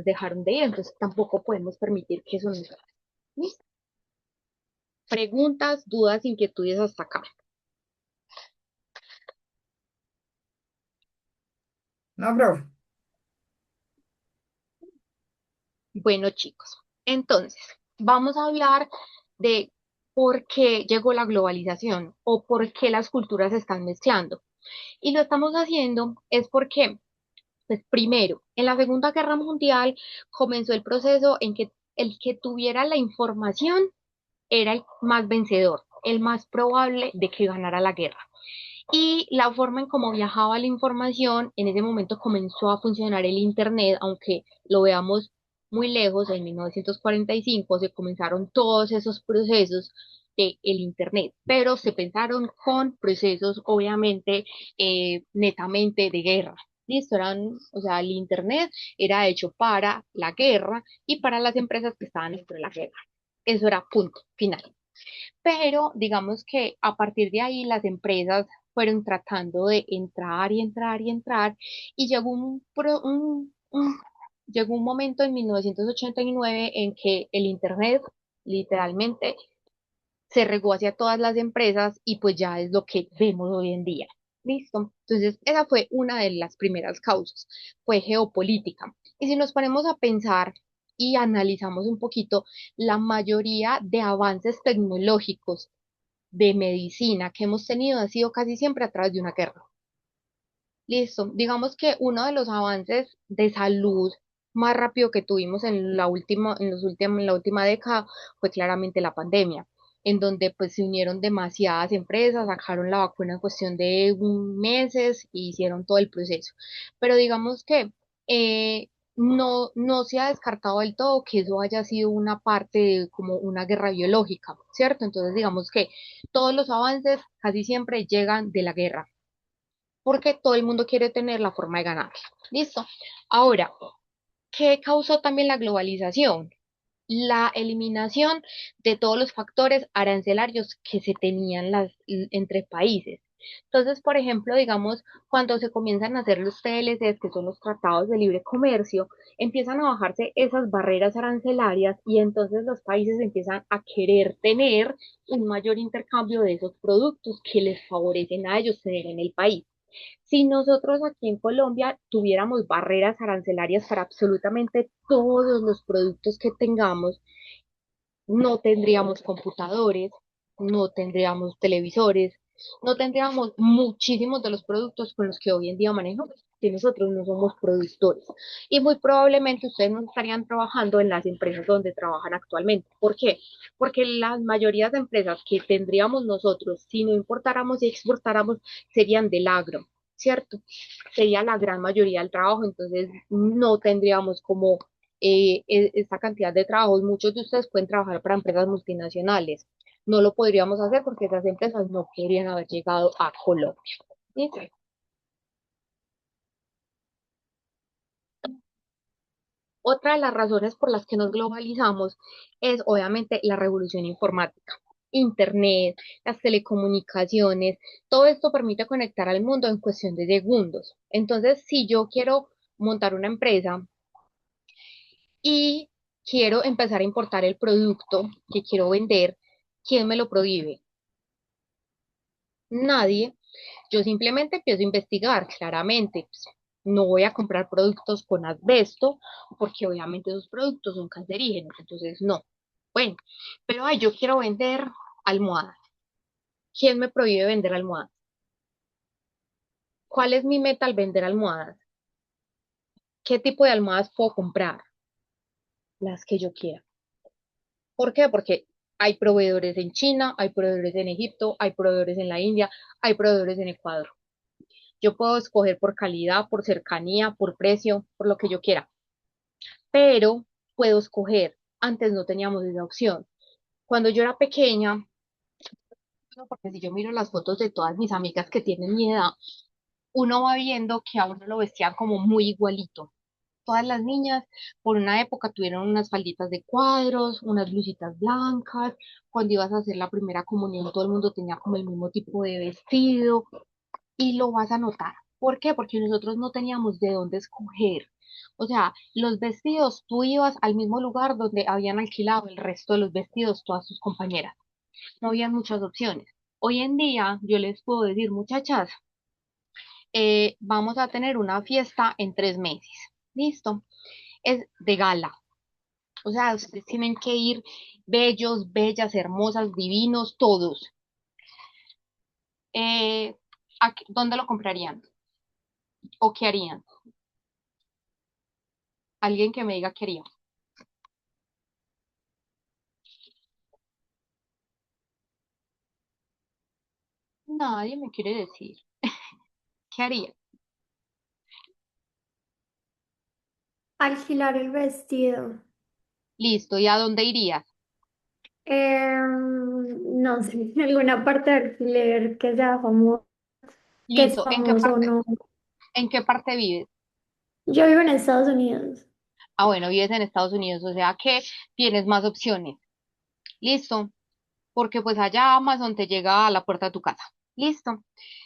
[SPEAKER 1] dejaron de ir, entonces tampoco podemos permitir que eso nos pase. ¿Listo? Preguntas, dudas, inquietudes hasta acá.
[SPEAKER 4] No, profe.
[SPEAKER 1] Bueno, chicos, entonces vamos a hablar de por qué llegó la globalización o por qué las culturas se están mezclando. Y lo estamos haciendo es porque pues primero, en la Segunda Guerra Mundial comenzó el proceso en que el que tuviera la información era el más vencedor, el más probable de que ganara la guerra. Y la forma en cómo viajaba la información, en ese momento comenzó a funcionar el Internet, aunque lo veamos muy lejos, en 1945 se comenzaron todos esos procesos del Internet, pero se pensaron con procesos obviamente netamente de guerra. Listo, o sea, el Internet era hecho para la guerra y para las empresas que estaban dentro de la guerra. Eso era punto final. Pero digamos que a partir de ahí las empresas fueron tratando de entrar y entrar y entrar y llegó un momento en 1989 en que el Internet literalmente se regó hacia todas las empresas y pues ya es lo que vemos hoy en día. ¿Listo? Entonces, esa fue una de las primeras causas, fue geopolítica. Y si nos ponemos a pensar y analizamos un poquito, la mayoría de avances tecnológicos de medicina que hemos tenido ha sido casi siempre a través de una guerra. Listo. Digamos que uno de los avances de salud más rápido que tuvimos en la última década fue claramente la pandemia, en donde pues se unieron demasiadas empresas, sacaron la vacuna en cuestión de meses y hicieron todo el proceso. Pero digamos que no se ha descartado del todo que eso haya sido una parte de como una guerra biológica, ¿cierto? Entonces digamos que todos los avances casi siempre llegan de la guerra porque todo el mundo quiere tener la forma de ganar. ¿Listo? Ahora, ¿qué causó también la globalización? La eliminación de todos los factores arancelarios que se tenían entre países. Entonces, por ejemplo, digamos, cuando se comienzan a hacer los TLCs, que son los tratados de libre comercio, empiezan a bajarse esas barreras arancelarias y entonces los países empiezan a querer tener un mayor intercambio de esos productos que les favorecen a ellos tener en el país. Si nosotros aquí en Colombia tuviéramos barreras arancelarias para absolutamente todos los productos que tengamos, no tendríamos computadores, no tendríamos televisores, no tendríamos muchísimos de los productos con los que hoy en día manejamos, si nosotros no somos productores. Y muy probablemente ustedes no estarían trabajando en las empresas donde trabajan actualmente. ¿Por qué? Porque la mayoría de empresas que tendríamos nosotros, si no importáramos y exportáramos, serían del agro, ¿cierto? Sería la gran mayoría del trabajo, entonces no tendríamos como esta cantidad de trabajos. Muchos de ustedes pueden trabajar para empresas multinacionales. No lo podríamos hacer porque esas empresas no querían haber llegado a Colombia. ¿Sí? Otra de las razones por las que nos globalizamos es obviamente la revolución informática. Internet, las telecomunicaciones, todo esto permite conectar al mundo en cuestión de segundos. Entonces, si yo quiero montar una empresa y quiero empezar a importar el producto que quiero vender, ¿quién me lo prohíbe? Nadie. Yo simplemente empiezo a investigar, claramente. Pues, no voy a comprar productos con asbesto, porque obviamente esos productos son cancerígenos, entonces no. Bueno, pero ay, yo quiero vender almohadas. ¿Quién me prohíbe vender almohadas? ¿Cuál es mi meta al vender almohadas? ¿Qué tipo de almohadas puedo comprar? Las que yo quiera. ¿Por qué? Porque hay proveedores en China, hay proveedores en Egipto, hay proveedores en la India, hay proveedores en Ecuador. Yo puedo escoger por calidad, por cercanía, por precio, por lo que yo quiera, pero puedo escoger. Antes no teníamos esa opción. Cuando yo era pequeña, no, porque si yo miro las fotos de todas mis amigas que tienen mi edad, uno va viendo que a uno lo vestían como muy igualito. Todas las niñas por una época tuvieron unas falditas de cuadros, unas blusitas blancas. Cuando ibas a hacer la primera comunión, todo el mundo tenía como el mismo tipo de vestido y lo vas a notar. ¿Por qué? Porque nosotros no teníamos de dónde escoger. O sea, los vestidos, tú ibas al mismo lugar donde habían alquilado el resto de los vestidos todas sus compañeras. No había muchas opciones. Hoy en día, yo les puedo decir, muchachas, vamos a tener una fiesta en 3 meses. ¿Listo? Es de gala. O sea, ustedes tienen que ir bellos, bellas, hermosas, divinos, todos. Eh, ¿Dónde lo comprarían? ¿O qué harían? Alguien que me diga qué haría. Nadie me quiere decir. ¿Qué haría?
[SPEAKER 5] Alquilar el vestido.
[SPEAKER 1] Listo, ¿y a dónde irías?
[SPEAKER 5] No sé, alguna parte de alquiler que es
[SPEAKER 1] Listo,
[SPEAKER 5] famoso o no.
[SPEAKER 1] en qué parte vives?
[SPEAKER 5] Yo vivo en Estados Unidos.
[SPEAKER 1] Ah, bueno, vives en Estados Unidos, o sea que tienes más opciones. Listo, porque pues allá Amazon te llega a la puerta de tu casa. Listo.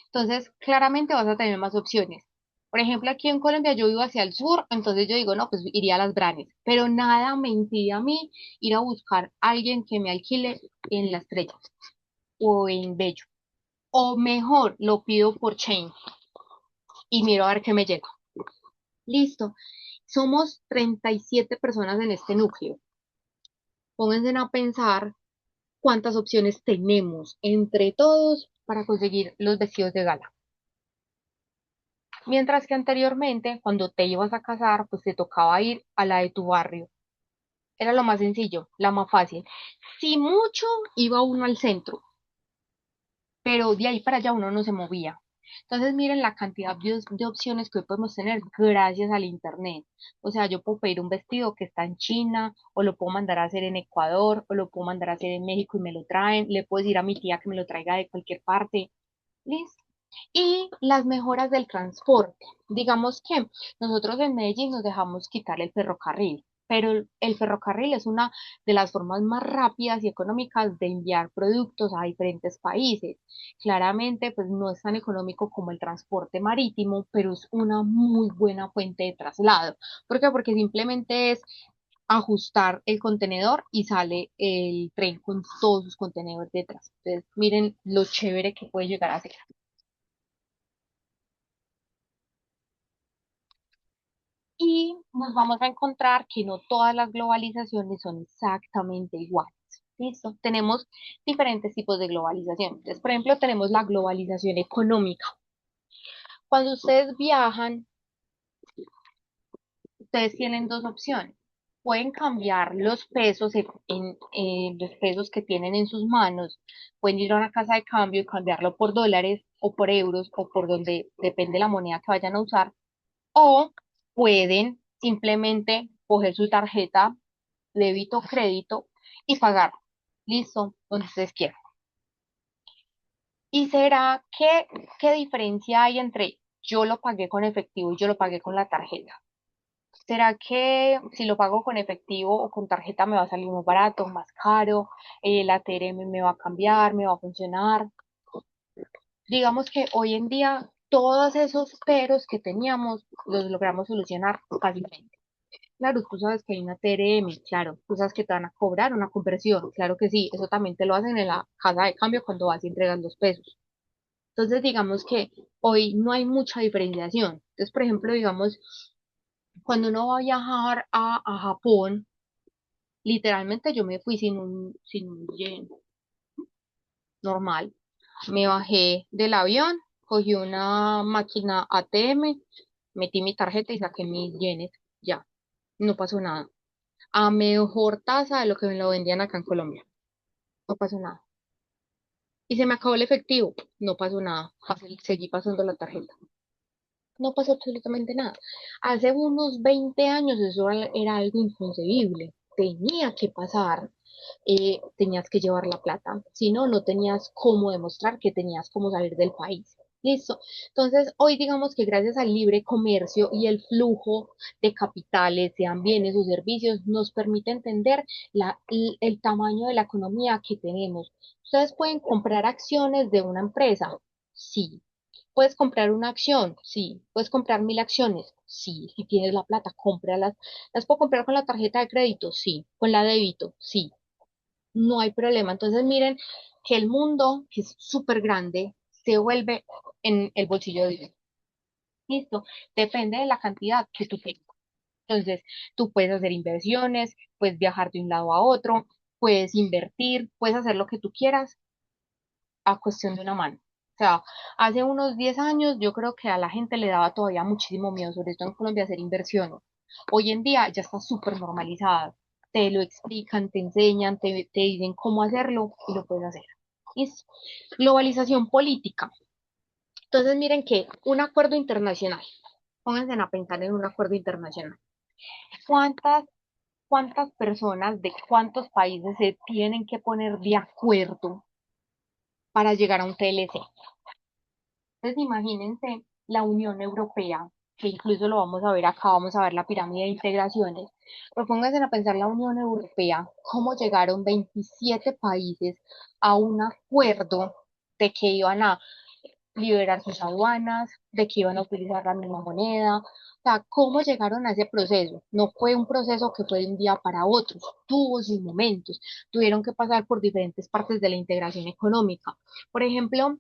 [SPEAKER 1] Entonces, claramente vas a tener más opciones. Por ejemplo, aquí en Colombia yo vivo hacia el sur, entonces yo digo, no, pues iría a Las Branes, pero nada me impide a mí ir a buscar a alguien que me alquile en La Estrella o en Bello. O mejor, lo pido por Chain y miro a ver qué me llega. Listo. Somos 37 personas en este núcleo. Pónganse a pensar cuántas opciones tenemos entre todos para conseguir los vestidos de gala. Mientras que anteriormente, cuando te ibas a casar, pues te tocaba ir a la de tu barrio. Era lo más sencillo, la más fácil. Si mucho, iba uno al centro, pero de ahí para allá uno no se movía. Entonces miren la cantidad de opciones que hoy podemos tener gracias al internet. O sea, yo puedo pedir un vestido que está en China, o lo puedo mandar a hacer en Ecuador, o lo puedo mandar a hacer en México y me lo traen. Le puedo decir a mi tía que me lo traiga de cualquier parte. Listo. Y las mejoras del transporte. Digamos que nosotros en Medellín nos dejamos quitar el ferrocarril, pero el ferrocarril es una de las formas más rápidas y económicas de enviar productos a diferentes países. Claramente, pues no es tan económico como el transporte marítimo, pero es una muy buena fuente de traslado. ¿Por qué? Porque simplemente es ajustar el contenedor y sale el tren con todos sus contenedores detrás. Entonces, miren lo chévere que puede llegar a ser. Y nos vamos a encontrar que no todas las globalizaciones son exactamente iguales. ¿Listo? Tenemos diferentes tipos de globalización. Entonces, por ejemplo, tenemos la globalización económica. Cuando ustedes viajan, ustedes tienen dos opciones. Pueden cambiar los pesos en los pesos que tienen en sus manos. Pueden ir a una casa de cambio y cambiarlo por dólares o por euros o por donde depende la moneda que vayan a usar. O pueden simplemente coger su tarjeta, débito, crédito y pagar. Listo, donde ustedes quieran. ¿Y será que qué diferencia hay entre yo lo pagué con efectivo y yo lo pagué con la tarjeta? ¿Será que si lo pago con efectivo o con tarjeta me va a salir más barato, más caro? ¿La TRM me va a cambiar, me va a funcionar? Digamos que hoy en día todos esos peros que teníamos los logramos solucionar fácilmente. Claro, tú sabes que hay una TRM, claro, tú sabes que te van a cobrar una conversión, claro que sí, eso también te lo hacen en la casa de cambio cuando vas y entregas los pesos. Entonces, digamos que hoy no hay mucha diferenciación. Entonces, por ejemplo, digamos, cuando uno va a viajar a Japón, literalmente yo me fui sin un yen normal. Me bajé del avión, cogí una máquina ATM, metí mi tarjeta y saqué mis yenes. Ya, no pasó nada. A mejor tasa de lo que me lo vendían acá en Colombia. No pasó nada. Y se me acabó el efectivo. No pasó nada. Seguí pasando la tarjeta. No pasó absolutamente nada. Hace unos 20 años eso era algo inconcebible. Tenía que pasar. Tenías que llevar la plata. Si no, no tenías cómo demostrar que tenías cómo salir del país. Listo. Entonces, hoy digamos que gracias al libre comercio y el flujo de capitales, sean bienes o servicios, nos permite entender el tamaño de la economía que tenemos. Ustedes pueden comprar acciones de una empresa, sí. Puedes comprar una acción, sí. Puedes comprar 1000 acciones, sí. Si tienes la plata, cómpralas. ¿Las puedo comprar con la tarjeta de crédito? Sí. ¿Con la débito? Sí. No hay problema. Entonces miren que el mundo, que es súper grande, se vuelve en el bolsillo de uno. Listo. Depende de la cantidad que tú tengas. Entonces, tú puedes hacer inversiones, puedes viajar de un lado a otro, puedes invertir, puedes hacer lo que tú quieras a cuestión de una mano. O sea, hace unos 10 años yo creo que a la gente le daba todavía muchísimo miedo, sobre todo en Colombia, hacer inversiones. Hoy en día ya está súper normalizado. Te lo explican, te enseñan, te dicen cómo hacerlo y lo puedes hacer. Listo. Globalización política. Entonces miren que un acuerdo internacional. Pónganse a pensar en un acuerdo internacional. ¿Cuántas cuántas personas de cuántos países se tienen que poner de acuerdo para llegar a un TLC. Entonces, imagínense la Unión Europea, que incluso lo vamos a ver acá, vamos a ver la pirámide de integraciones. Pero pónganse a pensar la Unión Europea, cómo llegaron 27 países a un acuerdo de que iban a liberar sus aduanas, de que iban a utilizar la misma moneda. O sea, cómo llegaron a ese proceso. No fue un proceso que fue de un día para otro, tuvo sus momentos, tuvieron que pasar por diferentes partes de la integración económica. Por ejemplo,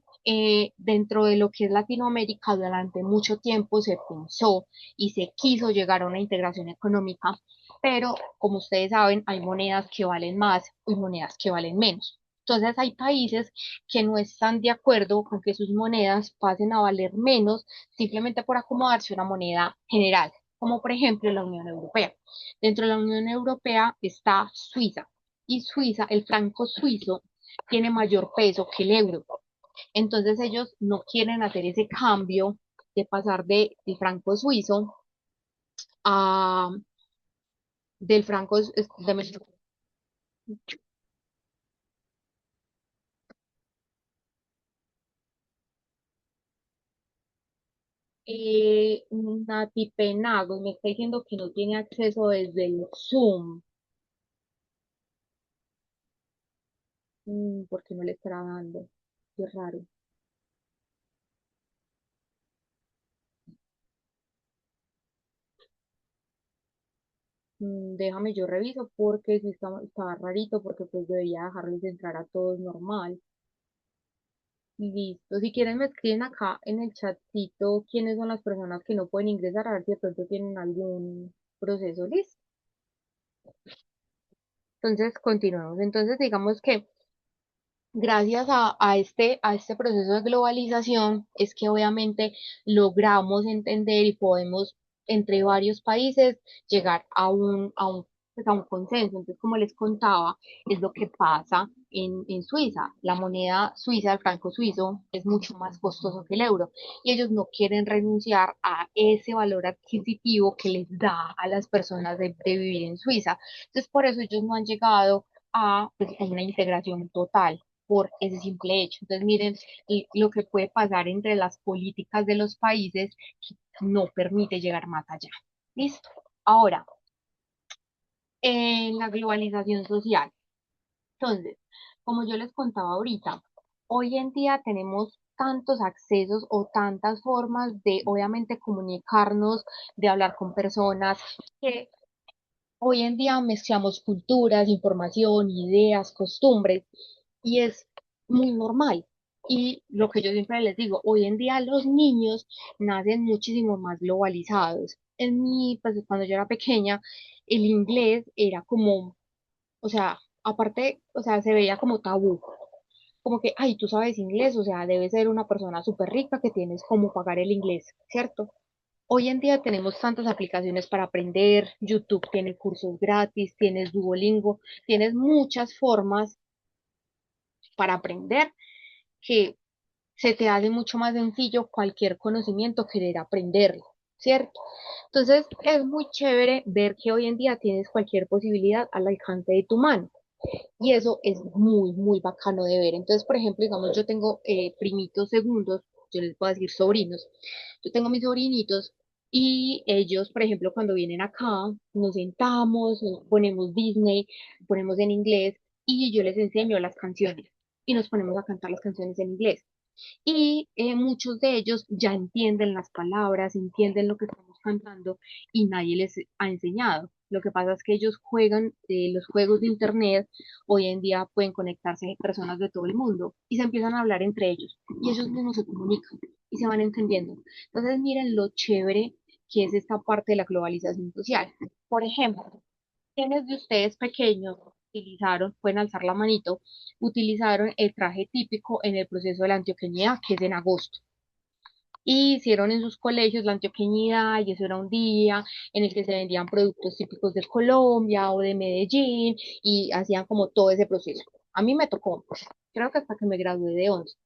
[SPEAKER 1] dentro de lo que es Latinoamérica, durante mucho tiempo se pensó y se quiso llegar a una integración económica, pero como ustedes saben, hay monedas que valen más y monedas que valen menos. Entonces hay países que no están de acuerdo con que sus monedas pasen a valer menos simplemente por acomodarse a una moneda general, como por ejemplo la Unión Europea. Dentro de la Unión Europea está Suiza y Suiza, el franco suizo, tiene mayor peso que el euro. Entonces ellos no quieren hacer ese cambio de pasar del franco suizo a del franco Nati Penagos me está diciendo que no tiene acceso desde el Zoom. ¿Por qué no le estará dando? Qué raro. Déjame yo reviso porque sí estaba rarito porque pues debería dejarles entrar a todos normal. Listo. Si quieren me escriben acá en el chatcito quiénes son las personas que no pueden ingresar a ver si de pronto tienen algún proceso listo. Entonces continuamos. Entonces digamos que gracias a este proceso de globalización es que obviamente logramos entender y podemos entre varios países llegar a un consenso. Entonces, como les contaba, es lo que pasa en Suiza. La moneda suiza, el franco suizo, es mucho más costoso que el euro y ellos no quieren renunciar a ese valor adquisitivo que les da a las personas de vivir en Suiza. Entonces, por eso ellos no han llegado a una integración total por ese simple hecho. Entonces, miren lo que puede pasar entre las políticas de los países que no permite llegar más allá. ¿Listo? Ahora, en la globalización social. Entonces, como yo les contaba ahorita, hoy en día tenemos tantos accesos o tantas formas de, obviamente, comunicarnos, de hablar con personas, que hoy en día mezclamos culturas, información, ideas, costumbres, y es muy normal. Y lo que yo siempre les digo, hoy en día los niños nacen muchísimo más globalizados. Pues cuando yo era pequeña, el inglés era como, o sea, aparte, o sea, se veía como tabú, como que, ay, tú sabes inglés, o sea, debes ser una persona súper rica que tienes como pagar el inglés, ¿cierto? Hoy en día tenemos tantas aplicaciones para aprender, YouTube tiene cursos gratis, tienes Duolingo, tienes muchas formas para aprender que se te hace mucho más sencillo cualquier conocimiento querer aprenderlo, ¿cierto? Entonces es muy chévere ver que hoy en día tienes cualquier posibilidad al alcance de tu mano. Y eso es muy, muy bacano de ver. Entonces, por ejemplo, digamos, yo tengo primitos segundos, yo les puedo decir sobrinos. Yo tengo mis sobrinitos y ellos, por ejemplo, cuando vienen acá, nos sentamos, nos ponemos Disney, ponemos en inglés y yo les enseño las canciones y nos ponemos a cantar las canciones en inglés. Y muchos de ellos ya entienden las palabras, entienden lo que estamos cantando y nadie les ha enseñado. Lo que pasa es que ellos juegan los juegos de internet, hoy en día pueden conectarse personas de todo el mundo y se empiezan a hablar entre ellos y ellos mismos se comunican y se van entendiendo. Entonces miren lo chévere que es esta parte de la globalización social. Por ejemplo, ¿quiénes de ustedes pequeños pueden alzar la manito, utilizaron el traje típico en el proceso de la antioqueñidad, que es en agosto? Y hicieron en sus colegios la antioqueñidad, y eso era un día en el que se vendían productos típicos de Colombia o de Medellín, y hacían como todo ese proceso. A mí me tocó, creo que hasta que me gradué de 11.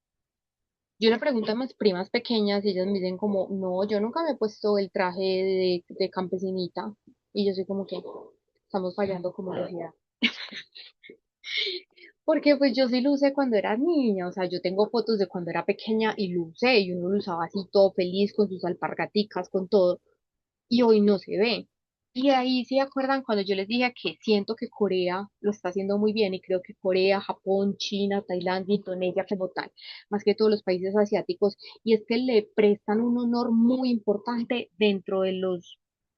[SPEAKER 1] Yo le pregunto a mis primas pequeñas y ellas me dicen como, no, yo nunca me he puesto el traje de campesinita. Y yo soy como que, estamos fallando como sociedad. Porque pues yo sí lo usé cuando era niña, o sea, yo tengo fotos de cuando era pequeña y lo usé, y uno lo usaba así todo feliz con sus alpargaticas, con todo, y hoy no se ve. Y ahí se acuerdan cuando yo les dije que siento que Corea lo está haciendo muy bien y creo que Corea, Japón, China, Tailandia, Indonesia como tal, más que todos los países asiáticos, y es que le prestan un honor muy importante dentro de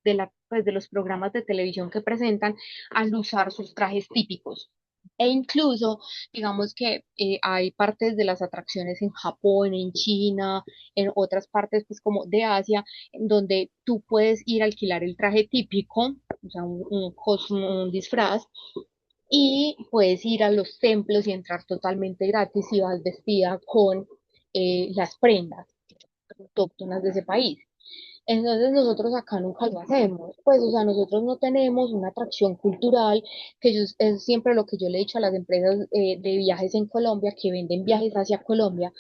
[SPEAKER 1] de los programas de televisión que presentan al usar sus trajes típicos. E incluso, digamos que hay partes de las atracciones en Japón, en China, en otras partes pues como de Asia, en donde tú puedes ir a alquilar el traje típico, o sea, un disfraz, y puedes ir a los templos y entrar totalmente gratis si vas vestida con las prendas autóctonas de ese país. Entonces nosotros acá nunca lo hacemos, pues o sea, nosotros no tenemos una atracción cultural, es siempre lo que yo le he dicho a las empresas de viajes en Colombia, que venden viajes hacia Colombia,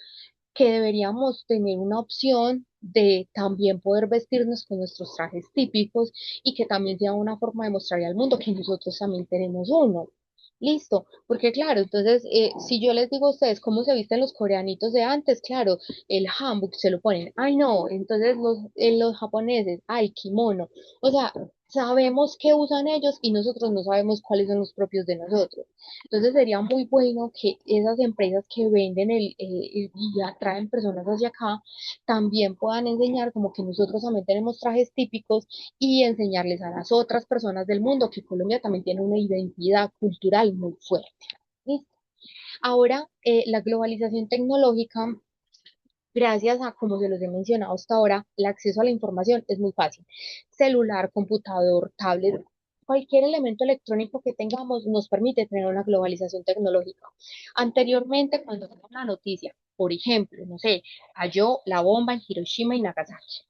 [SPEAKER 1] que deberíamos tener una opción de también poder vestirnos con nuestros trajes típicos y que también sea una forma de mostrarle al mundo que nosotros también tenemos uno. Listo, porque claro, entonces, si yo les digo a ustedes cómo se visten los coreanitos de antes, claro, el hanbok se lo ponen, ay no, entonces los japoneses, ay, kimono, o sea, sabemos qué usan ellos y nosotros no sabemos cuáles son los propios de nosotros. Entonces sería muy bueno que esas empresas que venden y atraen personas hacia acá también puedan enseñar como que nosotros también tenemos trajes típicos y enseñarles a las otras personas del mundo que Colombia también tiene una identidad cultural muy fuerte. ¿Listo? Ahora, la globalización tecnológica, gracias a, como se los he mencionado hasta ahora, el acceso a la información es muy fácil. Celular, computador, tablet, cualquier elemento electrónico que tengamos nos permite tener una globalización tecnológica. Anteriormente, cuando hubo una noticia, por ejemplo, no sé, cayó la bomba en Hiroshima y Nagasaki.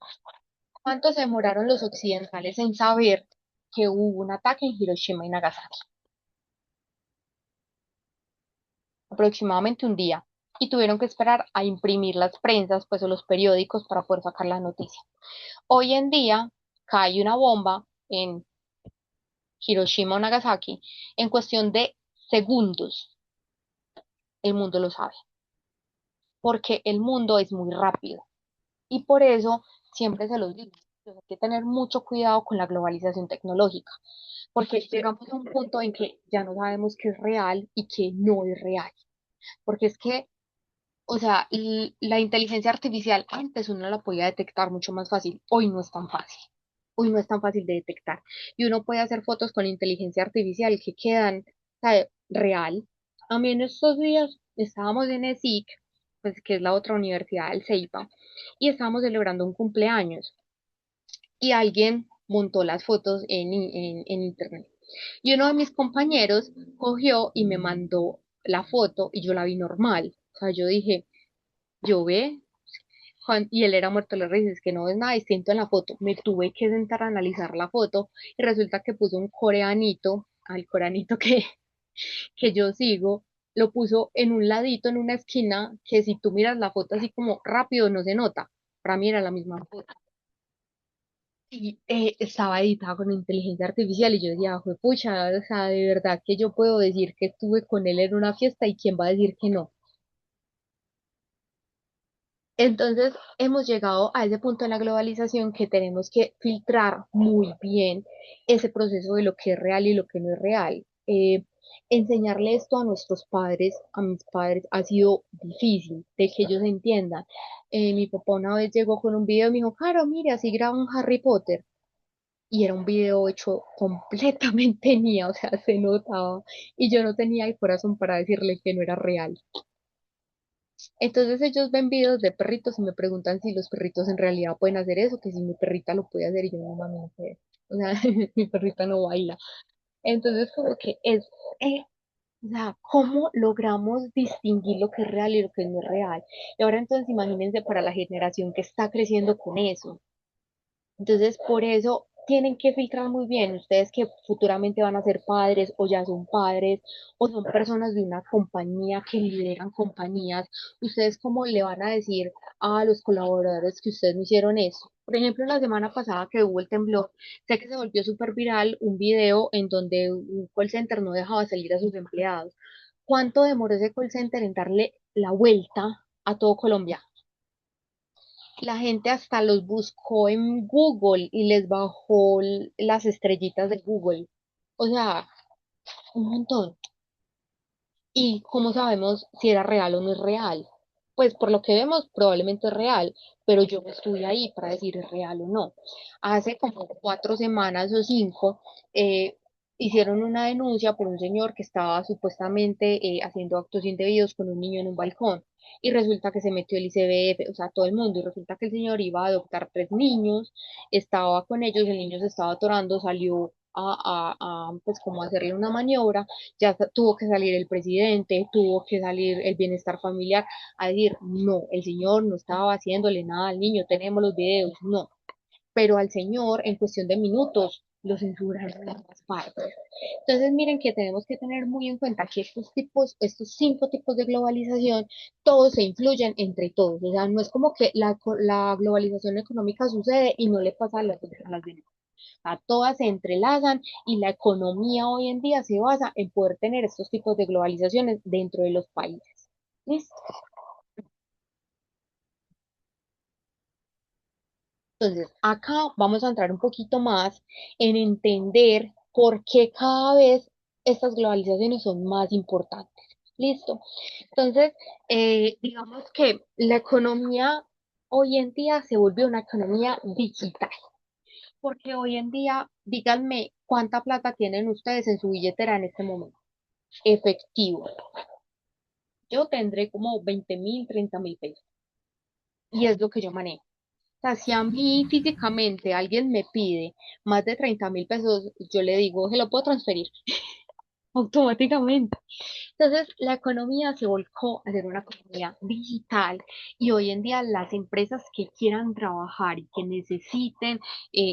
[SPEAKER 1] ¿Cuánto se demoraron los occidentales en saber que hubo un ataque en Hiroshima y Nagasaki? Aproximadamente un día. Y tuvieron que esperar a imprimir las prensas, pues, o los periódicos para poder sacar la noticia. Hoy en día cae una bomba en Hiroshima o Nagasaki en cuestión de segundos. El mundo lo sabe, porque el mundo es muy rápido. Y por eso siempre se los digo, hay que tener mucho cuidado con la globalización tecnológica, porque llegamos a un punto en que ya no sabemos qué es real y qué no es real. Porque es que, o sea, la inteligencia artificial antes uno la podía detectar mucho más fácil, hoy no es tan fácil. Hoy no es tan fácil de detectar. Y uno puede hacer fotos con inteligencia artificial que quedan, ¿sabe? Real. A mí en estos días estábamos en ESIC, pues que es la otra universidad del CEIPA, y estábamos celebrando un cumpleaños y alguien montó las fotos en internet. Y uno de mis compañeros cogió y me mandó la foto y yo la vi normal. O sea, yo dije, yo ve, y él era muerto de la risa, es que no ves nada distinto en la foto. Me tuve que sentar a analizar la foto y resulta que puso un coreanito, al coreanito que yo sigo, lo puso en un ladito, en una esquina, que si tú miras la foto así como rápido no se nota. Para mí era la misma foto. Y estaba editada con inteligencia artificial y yo decía, pucha, o sea, de verdad que yo puedo decir que estuve con él en una fiesta y quién va a decir que no. Entonces, hemos llegado a ese punto de la globalización que tenemos que filtrar muy bien ese proceso de lo que es real y lo que no es real. Enseñarle esto a nuestros padres, a mis padres, ha sido difícil de que ellos entiendan. Mi papá una vez llegó con un video y me dijo, Caro, mire, así graba un Harry Potter. Y era un video hecho completamente mía, o sea, se notaba. Y yo no tenía el corazón para decirle que no era real. Entonces ellos ven videos de perritos y me preguntan si los perritos en realidad pueden hacer eso, que si mi perrita lo puede hacer y yo no, mami, no puede. O sea, mi perrita no baila. Entonces como que eh, o sea, ¿cómo logramos distinguir lo que es real y lo que no es real? Y ahora entonces imagínense para la generación que está creciendo con eso. Entonces, por eso tienen que filtrar muy bien ustedes que futuramente van a ser padres o ya son padres o son personas de una compañía que lideran compañías. Ustedes cómo le van a decir a los colaboradores que ustedes no hicieron eso. Por ejemplo, la semana pasada que hubo el temblor, sé que se volvió súper viral un video en donde un call center no dejaba salir a sus empleados. ¿Cuánto demoró ese call center en darle la vuelta a todo Colombia? La gente hasta los buscó en Google y les bajó las estrellitas de Google. O sea, un montón. ¿Y cómo sabemos si era real o no es real? Pues por lo que vemos, probablemente es real, pero yo no estuve ahí para decir es real o no. Hace como 4 semanas o 5, hicieron una denuncia por un señor que estaba supuestamente haciendo actos indebidos con un niño en un balcón. Y resulta que se metió el ICBF, o sea, todo el mundo, y resulta que el señor iba a adoptar 3 niños, estaba con ellos, el niño se estaba atorando, salió pues como a hacerle una maniobra, tuvo que salir el presidente, tuvo que salir el bienestar familiar a decir, no, el señor no estaba haciéndole nada al niño, tenemos los videos, no, pero al señor en cuestión de minutos lo censuraron en las partes. Entonces miren que tenemos que tener muy en cuenta que estos 5 tipos de globalización, todos se influyen entre todos, o sea, no es como que la globalización económica sucede y no le pasa a las demás. Todas se entrelazan y la economía hoy en día se basa en poder tener estos tipos de globalizaciones dentro de los países. ¿Listo? Entonces, acá vamos a entrar un poquito más en entender por qué cada vez estas globalizaciones son más importantes. ¿Listo? Entonces, digamos que la economía hoy en día se volvió una economía digital. Porque hoy en día, díganme cuánta plata tienen ustedes en su billetera en este momento. Efectivo. Yo tendré como 20.000, 30.000 pesos. Y es lo que yo manejo. O sea, si a mí físicamente alguien me pide más de 30.000 pesos, yo le digo, se lo puedo transferir automáticamente. Entonces, la economía se volcó a ser una economía digital y hoy en día las empresas que quieran trabajar y que necesiten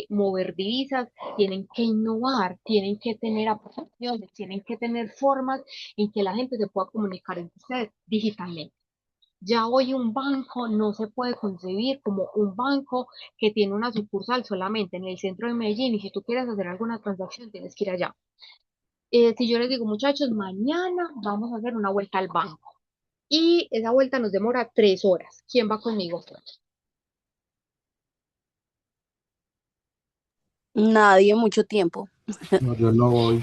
[SPEAKER 1] mover divisas tienen que innovar, tienen que tener aplicaciones, tienen que tener formas en que la gente se pueda comunicar entre ustedes digitalmente. Ya hoy un banco no se puede concebir como un banco que tiene una sucursal solamente en el centro de Medellín y si tú quieres hacer alguna transacción tienes que ir allá. Si yo les digo, muchachos, mañana vamos a hacer una vuelta al banco y esa vuelta nos demora 3 horas. ¿Quién va conmigo?
[SPEAKER 3] Nadie, mucho tiempo.
[SPEAKER 2] No, yo no voy.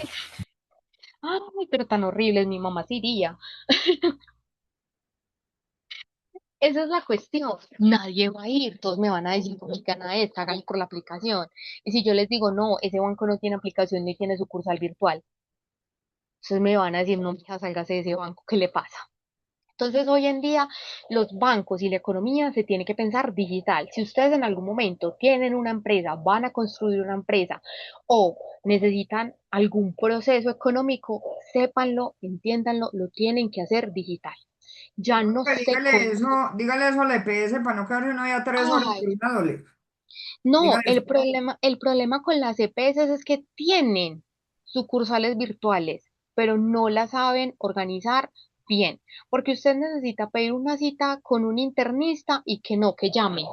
[SPEAKER 1] Ay, pero tan horrible, mi mamá sí iría. Esa es la cuestión. Nadie va a ir, todos me van a decir, ¿cómo gana esta? Hagan por la aplicación. Y si yo les digo, no, ese banco no tiene aplicación ni tiene sucursal virtual, entonces me van a decir, no, mija, sálgase de ese banco, ¿qué le pasa? Entonces, hoy en día, los bancos y la economía se tiene que pensar digital. Si ustedes en algún momento tienen una empresa, van a construir una empresa o necesitan algún proceso económico, sépanlo, entiéndanlo, lo tienen que hacer digital. Ya no se
[SPEAKER 4] Dígale eso a la EPS para no quedarse uno ya 3 horas
[SPEAKER 1] Ay,
[SPEAKER 4] con una dole.
[SPEAKER 1] no,
[SPEAKER 4] Diga eso.
[SPEAKER 1] el problema con las EPS es que tienen sucursales virtuales, pero no las saben organizar bien, porque usted necesita pedir una cita con un internista y que no, que llame.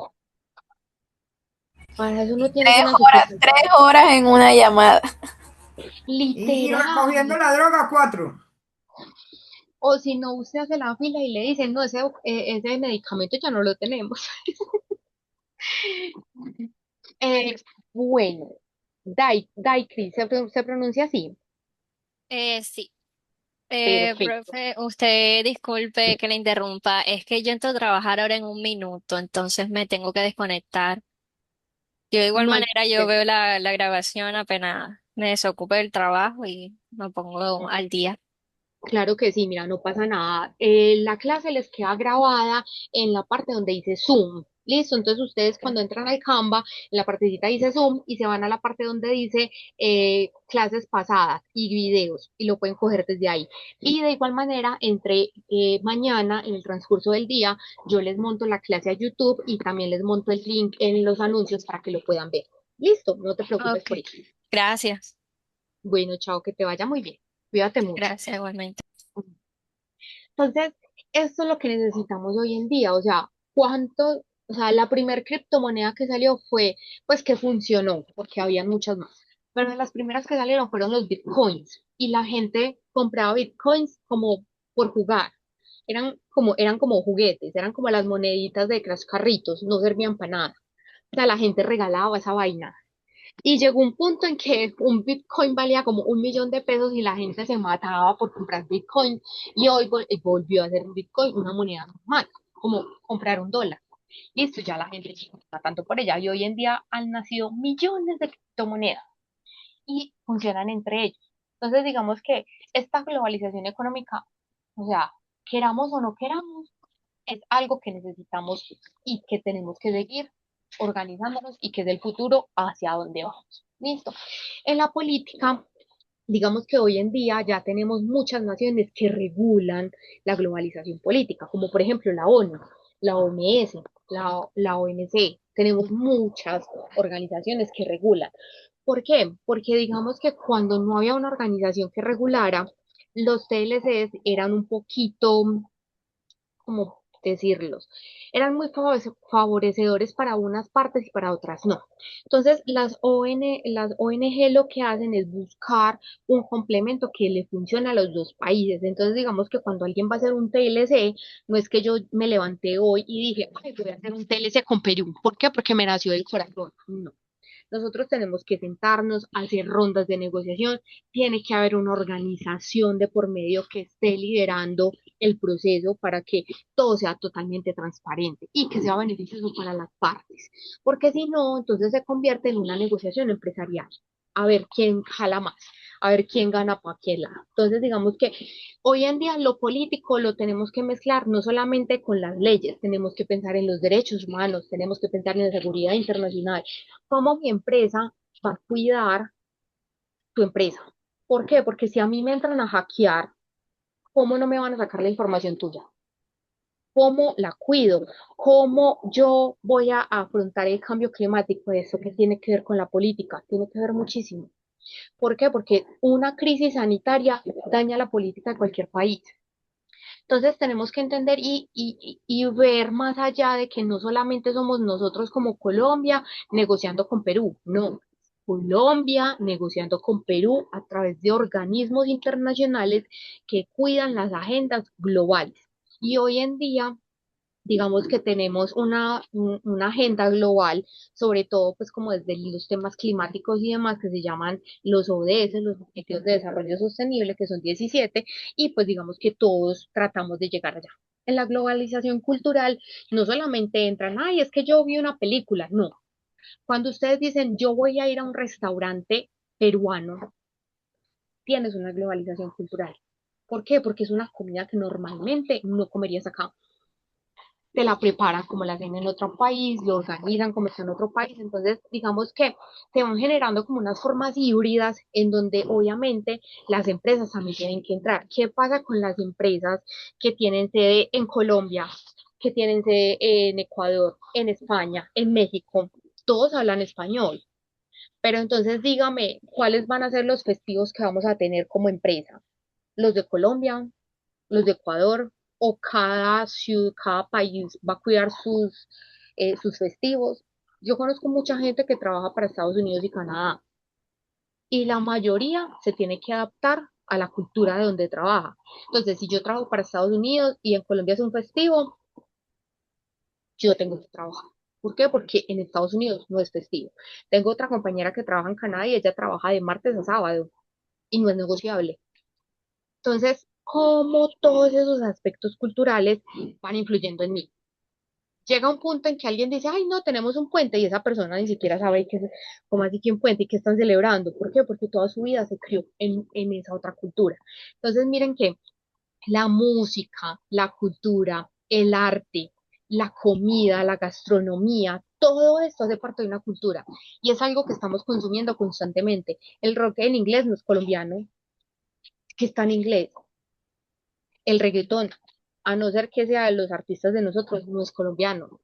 [SPEAKER 1] Para eso no tienes
[SPEAKER 6] Tres
[SPEAKER 1] una
[SPEAKER 6] horas,
[SPEAKER 1] sucursal.
[SPEAKER 6] 3 horas en una llamada.
[SPEAKER 4] Y
[SPEAKER 1] Literal.
[SPEAKER 4] recogiendo la droga 4.
[SPEAKER 1] O si no, usted hace la fila y le dicen, no, ese medicamento ya no lo tenemos. Eh, bueno, Daikri, se pronuncia así.
[SPEAKER 7] Sí,
[SPEAKER 1] Perfecto.
[SPEAKER 7] profe, usted disculpe que le interrumpa, es que yo entro a trabajar ahora en un minuto, entonces me tengo que desconectar. Yo de igual
[SPEAKER 1] No hay
[SPEAKER 7] manera yo
[SPEAKER 1] problema.
[SPEAKER 7] veo la grabación apenas me desocupe del trabajo y me pongo al día.
[SPEAKER 1] Claro que sí, mira, no pasa nada. La clase les queda grabada en la parte donde dice Zoom. Listo, entonces ustedes cuando entran al Canva, en la partecita dice Zoom y se van a la parte donde dice clases pasadas y videos y lo pueden coger desde ahí. Y de igual manera, entre mañana, en el transcurso del día, yo les monto la clase a YouTube y también les monto el link en los anuncios para que lo puedan ver. Listo, no te preocupes
[SPEAKER 7] Ok,
[SPEAKER 1] por eso.
[SPEAKER 7] gracias,
[SPEAKER 1] Bueno, chao, que te vaya muy bien. Cuídate mucho.
[SPEAKER 7] gracias igualmente.
[SPEAKER 1] Entonces, esto es lo que necesitamos hoy en día, o sea, ¿cuánto, o O sea, la primer criptomoneda que salió fue, pues que funcionó, porque había muchas más. Pero de las primeras que salieron fueron los bitcoins. Y la gente compraba bitcoins como por jugar. Eran como juguetes, eran como las moneditas de Crash Carritos, no servían para nada. O sea, la gente regalaba esa vaina. Y llegó un punto en que un Bitcoin valía como 1 millón de pesos y la gente se mataba por comprar Bitcoin. Y hoy volvió a ser un Bitcoin una moneda normal, como comprar un dólar. Listo, ya la gente no está tanto por ella. Y hoy en día han nacido millones de criptomonedas y funcionan entre ellos. Entonces, digamos que esta globalización económica, o sea, queramos o no queramos, es algo que necesitamos y que tenemos que seguir organizándonos y que es el futuro hacia dónde vamos. Listo. En la política, digamos que hoy en día ya tenemos muchas naciones que regulan la globalización política, como por ejemplo la ONU, la OMS, la ONC. Tenemos muchas organizaciones que regulan. ¿Por qué? Porque digamos que cuando no había una organización que regulara, los TLCs eran un poquito, como decirlos, eran muy favorecedores para unas partes y para otras no. Entonces, las ONG lo que hacen es buscar un complemento que le funcione a los dos países. Entonces, digamos que cuando alguien va a hacer un TLC, no es que yo me levanté hoy y dije, ay, voy a hacer un TLC con Perú. ¿Por qué? Porque me nació del corazón. No. Nosotros tenemos que sentarnos, hacer rondas de negociación, tiene que haber una organización de por medio que esté liderando el proceso para que todo sea totalmente transparente y que sea beneficioso para las partes, porque si no, entonces se convierte en una negociación empresarial. A ver quién jala más, a ver quién gana para qué lado. Entonces, digamos que hoy en día lo político lo tenemos que mezclar no solamente con las leyes, tenemos que pensar en los derechos humanos, tenemos que pensar en la seguridad internacional, cómo mi empresa va a cuidar tu empresa. ¿Por qué? Porque si a mí me entran a hackear, ¿cómo no me van a sacar la información tuya? ¿Cómo la cuido? ¿Cómo yo voy a afrontar el cambio climático? Eso que tiene que ver con la política, tiene que ver muchísimo. ¿Por qué? Porque una crisis sanitaria daña la política de cualquier país. Entonces tenemos que entender y ver más allá de que no solamente somos nosotros como Colombia negociando con Perú, no. Colombia negociando con Perú a través de organismos internacionales que cuidan las agendas globales. Y hoy en día digamos que tenemos una agenda global, sobre todo pues como desde los temas climáticos y demás, que se llaman los ODS, los Objetivos de Desarrollo Sostenible, que son 17, y pues digamos que todos tratamos de llegar allá. En la globalización cultural no solamente entran, ay, es que yo vi una película, no. Cuando ustedes dicen, yo voy a ir a un restaurante peruano, tienes una globalización cultural. ¿Por qué? Porque es una comida que normalmente no comerías acá, te la preparan como la hacen en otro país, lo organizan como está en otro país. Entonces, digamos que se van generando como unas formas híbridas en donde obviamente las empresas también tienen que entrar. ¿Qué pasa con las empresas que tienen sede en Colombia, que tienen sede en Ecuador, en España, en México? Todos hablan español. Pero entonces dígame, ¿cuáles van a ser los festivos que vamos a tener como empresa? ¿Los de Colombia, los de Ecuador, o cada ciudad, cada país va a cuidar sus festivos? Yo conozco mucha gente que trabaja para Estados Unidos y Canadá y la mayoría se tiene que adaptar a la cultura de donde trabaja. Entonces, si yo trabajo para Estados Unidos y en Colombia es un festivo, yo tengo que trabajar. ¿Por qué? Porque en Estados Unidos no es festivo. Tengo otra compañera que trabaja en Canadá y ella trabaja de martes a sábado y no es negociable. Entonces, cómo todos esos aspectos culturales van influyendo en mí. Llega un punto en que alguien dice, ay, no, tenemos un puente y esa persona ni siquiera sabe qué es, cómo así que un puente y qué están celebrando. ¿Por qué? Porque toda su vida se crió en esa otra cultura. Entonces, miren que la música, la cultura, el arte, la comida, la gastronomía, todo esto hace parte de una cultura y es algo que estamos consumiendo constantemente. El rock en inglés no es colombiano, que está en inglés. El reggaetón, a no ser que sea de los artistas de nosotros, no es colombiano.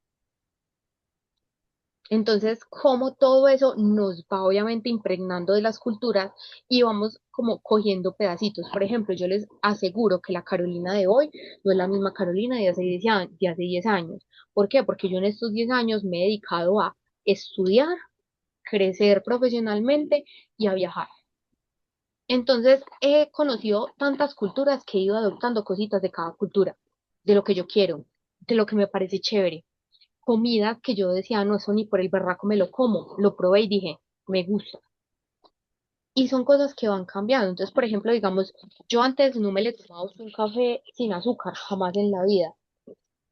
[SPEAKER 1] Entonces, como todo eso nos va obviamente impregnando de las culturas y vamos como cogiendo pedacitos. Por ejemplo, yo les aseguro que la Carolina de hoy no es la misma Carolina de hace 10 años. ¿Por qué? Porque yo en estos 10 años me he dedicado a estudiar, crecer profesionalmente y a viajar. Entonces, he conocido tantas culturas que he ido adoptando cositas de cada cultura, de lo que yo quiero, de lo que me parece chévere, comida que yo decía, no, eso ni por el berraco me lo como, lo probé y dije, me gusta. Y son cosas que van cambiando. Entonces, por ejemplo, digamos, yo antes no me le tomaba a usted un café sin azúcar, jamás en la vida.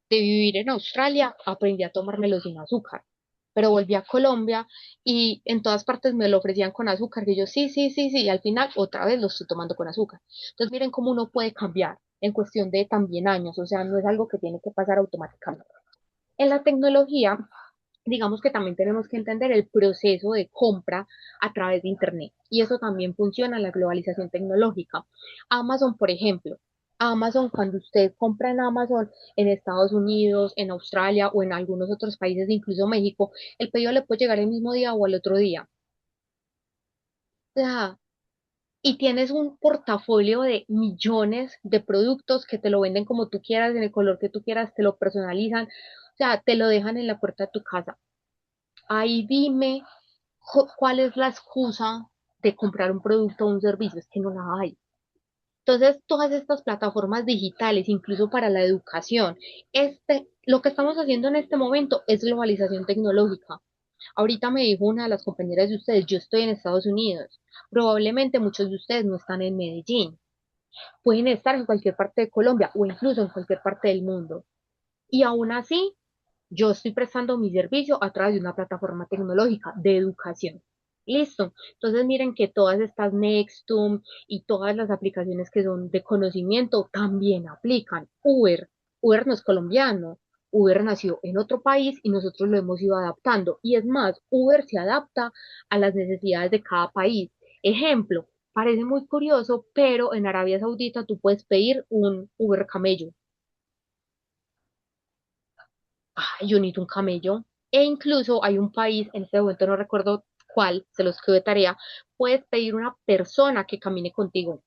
[SPEAKER 1] De vivir en Australia, aprendí a tomármelo sin azúcar. Pero volví a Colombia y en todas partes me lo ofrecían con azúcar. Y yo, sí, sí, sí, sí. Y al final, otra vez lo estoy tomando con azúcar. Entonces, miren cómo uno puede cambiar en cuestión de también años. O sea, no es algo que tiene que pasar automáticamente. En la tecnología, digamos que también tenemos que entender el proceso de compra a través de Internet. Y eso también funciona en la globalización tecnológica. Amazon, por ejemplo. Amazon, cuando usted compra en Amazon en Estados Unidos, en Australia o en algunos otros países, incluso México, el pedido le puede llegar el mismo día o al otro día. O sea, y tienes un portafolio de millones de productos que te lo venden como tú quieras, en el color que tú quieras, te lo personalizan, o sea, te lo dejan en la puerta de tu casa. Ahí dime cuál es la excusa de comprar un producto o un servicio, es que no la hay. Entonces, todas estas plataformas digitales, incluso para la educación, lo que estamos haciendo en este momento es globalización tecnológica. Ahorita me dijo una de las compañeras de ustedes, yo estoy en Estados Unidos. Probablemente muchos de ustedes no están en Medellín. Pueden estar en cualquier parte de Colombia o incluso en cualquier parte del mundo. Y aún así, yo estoy prestando mi servicio a través de una plataforma tecnológica de educación. Listo. Entonces miren que todas estas Nextum y todas las aplicaciones que son de conocimiento también aplican. Uber no es colombiano. Uber nació en otro país y nosotros lo hemos ido adaptando. Y es más, Uber se adapta a las necesidades de cada país. Ejemplo, parece muy curioso, pero en Arabia Saudita tú puedes pedir un Uber camello. Ay, yo necesito un camello. E incluso hay un país, en este momento no recuerdo cuál, se los quedo de tarea, puedes pedir una persona que camine contigo.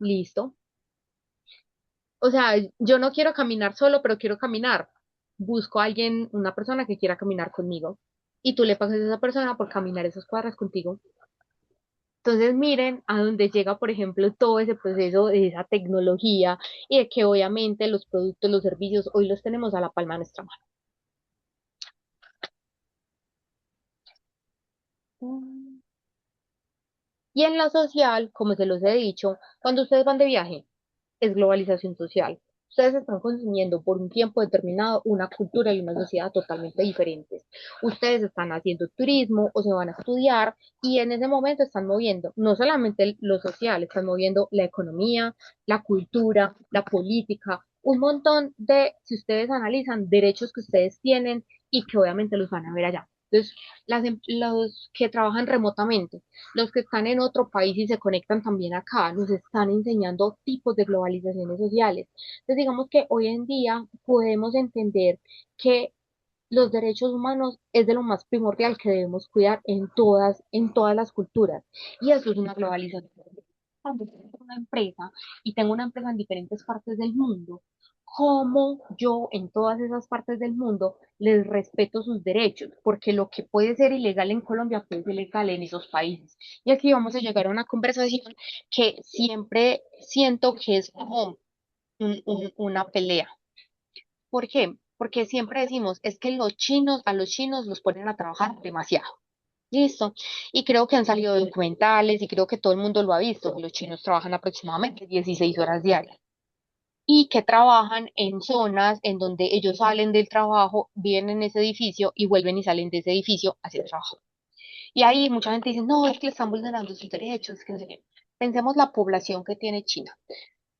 [SPEAKER 1] Listo. O sea, yo no quiero caminar solo, pero quiero caminar. Busco a alguien, una persona que quiera caminar conmigo. Y tú le pagas a esa persona por caminar esas cuadras contigo. Entonces miren a dónde llega, por ejemplo, todo ese proceso de esa tecnología y de que obviamente los productos, los servicios, hoy los tenemos a la palma de nuestra mano. Y en la social, como se los he dicho, cuando ustedes van de viaje, es globalización social. Ustedes están consumiendo por un tiempo determinado una cultura y una sociedad totalmente diferentes. Ustedes están haciendo turismo o se van a estudiar y en ese momento están moviendo no solamente lo social, están moviendo la economía, la cultura, la política, un montón de, si ustedes analizan, derechos que ustedes tienen y que obviamente los van a ver allá. Entonces, los que trabajan remotamente, los que están en otro país y se conectan también acá, nos están enseñando tipos de globalizaciones sociales. Entonces, digamos que hoy en día podemos entender que los derechos humanos es de lo más primordial que debemos cuidar en todas las culturas. Y eso es una globalización. Cuando tengo una empresa y tengo una empresa en diferentes partes del mundo, cómo yo en todas esas partes del mundo les respeto sus derechos, porque lo que puede ser ilegal en Colombia puede ser legal en esos países. Y aquí vamos a llegar a una conversación que siempre siento que es como una pelea. ¿Por qué? Porque siempre decimos, es que a los chinos los ponen a trabajar demasiado. Listo. Y creo que han salido documentales y creo que todo el mundo lo ha visto. Los chinos trabajan aproximadamente 16 horas diarias y que trabajan en zonas en donde ellos salen del trabajo, viven en ese edificio y vuelven y salen de ese edificio hacia el trabajo. Y ahí mucha gente dice, no, es que le están vulnerando sus derechos, que no sé qué. Pensemos la población que tiene China.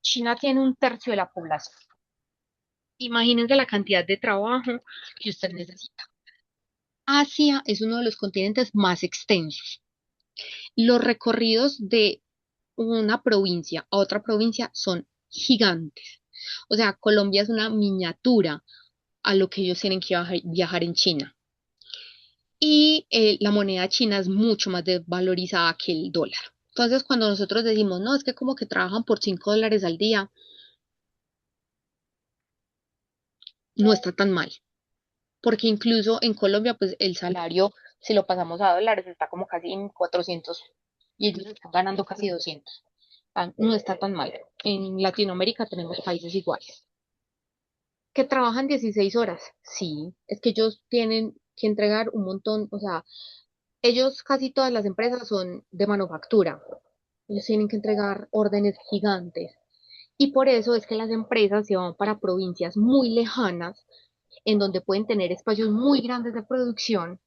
[SPEAKER 1] China tiene un tercio de la población. Imagínense la cantidad de trabajo que usted necesita. Asia es uno de los continentes más extensos. Los recorridos de una provincia a otra provincia son gigantes. O sea, Colombia es una miniatura a lo que ellos tienen que viajar en China. Y la moneda china es mucho más desvalorizada que el dólar. Entonces, cuando nosotros decimos, no, es que como que trabajan por $5 al día, no está tan mal, porque incluso en Colombia, pues el salario, si lo pasamos a dólares, está como casi en 400 y ellos están ganando casi 200. No está tan mal. En Latinoamérica tenemos países iguales. ¿Que trabajan 16 horas? Sí, es que ellos tienen que entregar un montón, o sea, ellos casi todas las empresas son de manufactura. Ellos tienen que entregar órdenes gigantes. Y por eso es que las empresas se van para provincias muy lejanas, en donde pueden tener espacios muy grandes de producción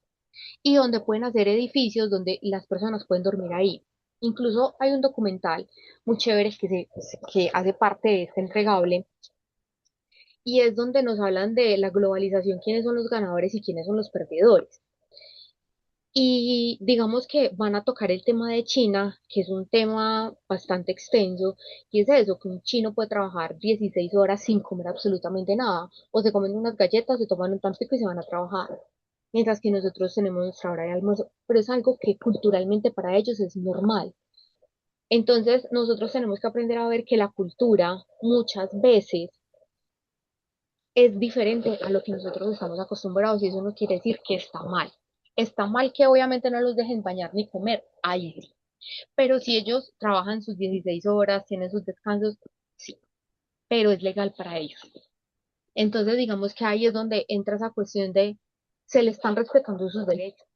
[SPEAKER 1] y donde pueden hacer edificios donde las personas pueden dormir ahí. Incluso hay un documental muy chévere que hace parte de este entregable y es donde nos hablan de la globalización, quiénes son los ganadores y quiénes son los perdedores. Y digamos que van a tocar el tema de China, que es un tema bastante extenso, y es eso, que un chino puede trabajar 16 horas sin comer absolutamente nada, o se comen unas galletas, se toman un tampico y se van a trabajar, mientras que nosotros tenemos nuestra hora de almuerzo, pero es algo que culturalmente para ellos es normal. Entonces, nosotros tenemos que aprender a ver que la cultura muchas veces es diferente a lo que nosotros estamos acostumbrados y eso no quiere decir que está mal. Está mal que obviamente no los dejen bañar ni comer, ahí sí. Pero si ellos trabajan sus 16 horas, tienen sus descansos, sí, pero es legal para ellos. Entonces, digamos que ahí es donde entra esa cuestión de se le están respetando sus derechos,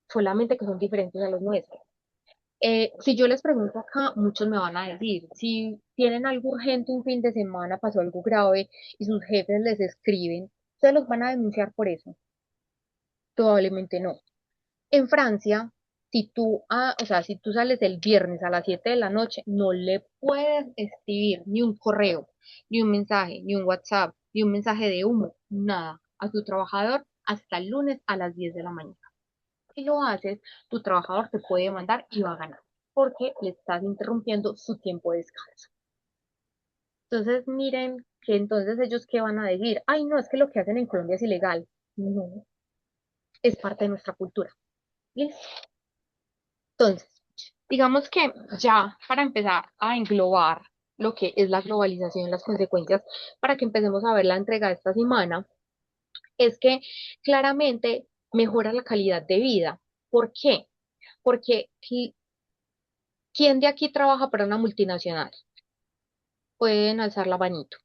[SPEAKER 1] solamente que son diferentes a los nuestros. Si yo les pregunto acá, muchos me van a decir, si tienen algo urgente un fin de semana, pasó algo grave y sus jefes les escriben, ¿se los van a denunciar por eso? Probablemente no. En Francia, o sea, si tú sales el viernes a las 7 de la noche, no le puedes escribir ni un correo, ni un mensaje, ni un WhatsApp, ni un mensaje de humo, nada, a tu trabajador hasta el lunes a las 10 de la mañana. Si lo haces, tu trabajador te puede demandar y va a ganar, porque le estás interrumpiendo su tiempo de descanso. Entonces, miren que entonces ellos qué van a decir, ay, no, es que lo que hacen en Colombia es ilegal. No, es parte de nuestra cultura. ¿Listo? Entonces, digamos que ya para empezar a englobar lo que es la globalización y las consecuencias, para que empecemos a ver la entrega de esta semana, es que claramente mejora la calidad de vida. ¿Por qué? Porque ¿quién de aquí trabaja para una multinacional? Pueden alzar la manito.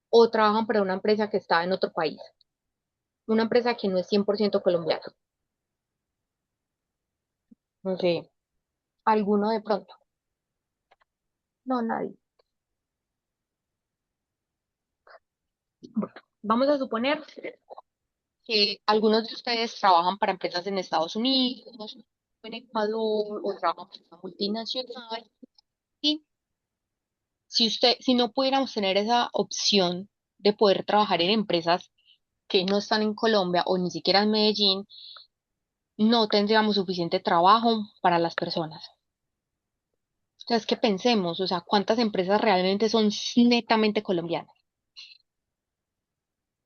[SPEAKER 1] O trabajan para una empresa que está en otro país, una empresa que no es 100% colombiana. No sé, alguno de pronto. No, nadie. Bueno, vamos a suponer que algunos de ustedes trabajan para empresas en Estados Unidos, o en Ecuador, o trabajan para una multinacional. Y si no pudiéramos tener esa opción de poder trabajar en empresas que no están en Colombia o ni siquiera en Medellín, no tendríamos suficiente trabajo para las personas. Entonces, que pensemos, o sea, cuántas empresas realmente son netamente colombianas.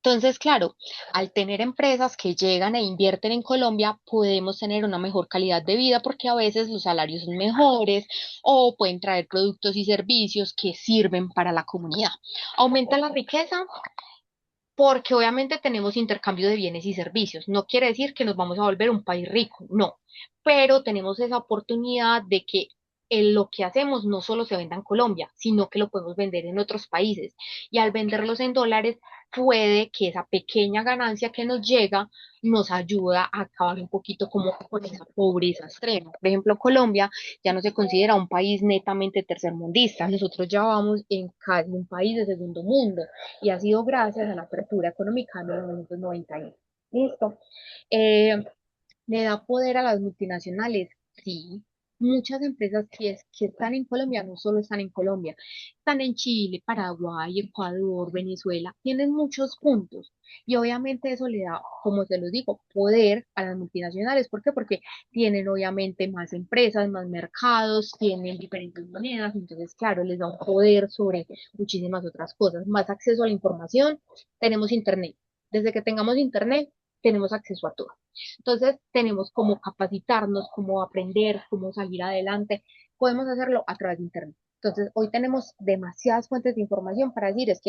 [SPEAKER 1] Entonces, claro, al tener empresas que llegan e invierten en Colombia, podemos tener una mejor calidad de vida porque a veces los salarios son mejores o pueden traer productos y servicios que sirven para la comunidad. Aumenta la riqueza porque obviamente tenemos intercambio de bienes y servicios. No quiere decir que nos vamos a volver un país rico, no, pero tenemos esa oportunidad de que lo que hacemos no solo se venda en Colombia, sino que lo podemos vender en otros países. Y al venderlos en dólares, puede que esa pequeña ganancia que nos llega nos ayuda a acabar un poquito como con esa pobreza extrema. Por ejemplo, Colombia ya no se considera un país netamente tercermundista. Nosotros ya vamos en casi un país de segundo mundo y ha sido gracias a la apertura económica de 1991. ¿Listo? Eh, ¿Le da poder a las multinacionales? Sí. Muchas empresas que están en Colombia no solo están en Colombia, están en Chile, Paraguay, Ecuador, Venezuela, tienen muchos puntos y obviamente eso le da, como se los digo, poder a las multinacionales. ¿Por qué? Porque tienen obviamente más empresas, más mercados, tienen diferentes monedas, entonces claro, les da un poder sobre muchísimas otras cosas, más acceso a la información, tenemos internet. Desde que tengamos internet, tenemos acceso a todo. Entonces, tenemos cómo capacitarnos, cómo aprender, cómo salir adelante. Podemos hacerlo a través de internet. Entonces, hoy tenemos demasiadas fuentes de información para decir, es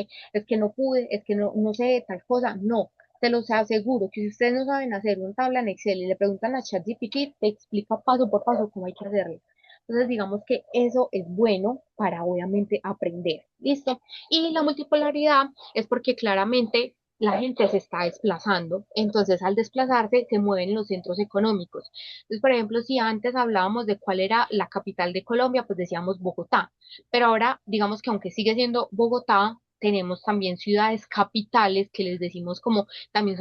[SPEAKER 1] que no pude, es que no sé tal cosa. No, te los aseguro que si ustedes no saben hacer un tabla en Excel y le preguntan a ChatGPT, te explica paso por paso cómo hay que hacerlo. Entonces, digamos que eso es bueno para obviamente aprender. ¿Listo? Y la multipolaridad es porque claramente la gente se está desplazando, entonces al desplazarse se mueven los centros económicos. Entonces, por ejemplo, si antes hablábamos de cuál era la capital de Colombia, pues decíamos Bogotá, pero ahora digamos que aunque sigue siendo Bogotá, tenemos también ciudades capitales que les decimos como también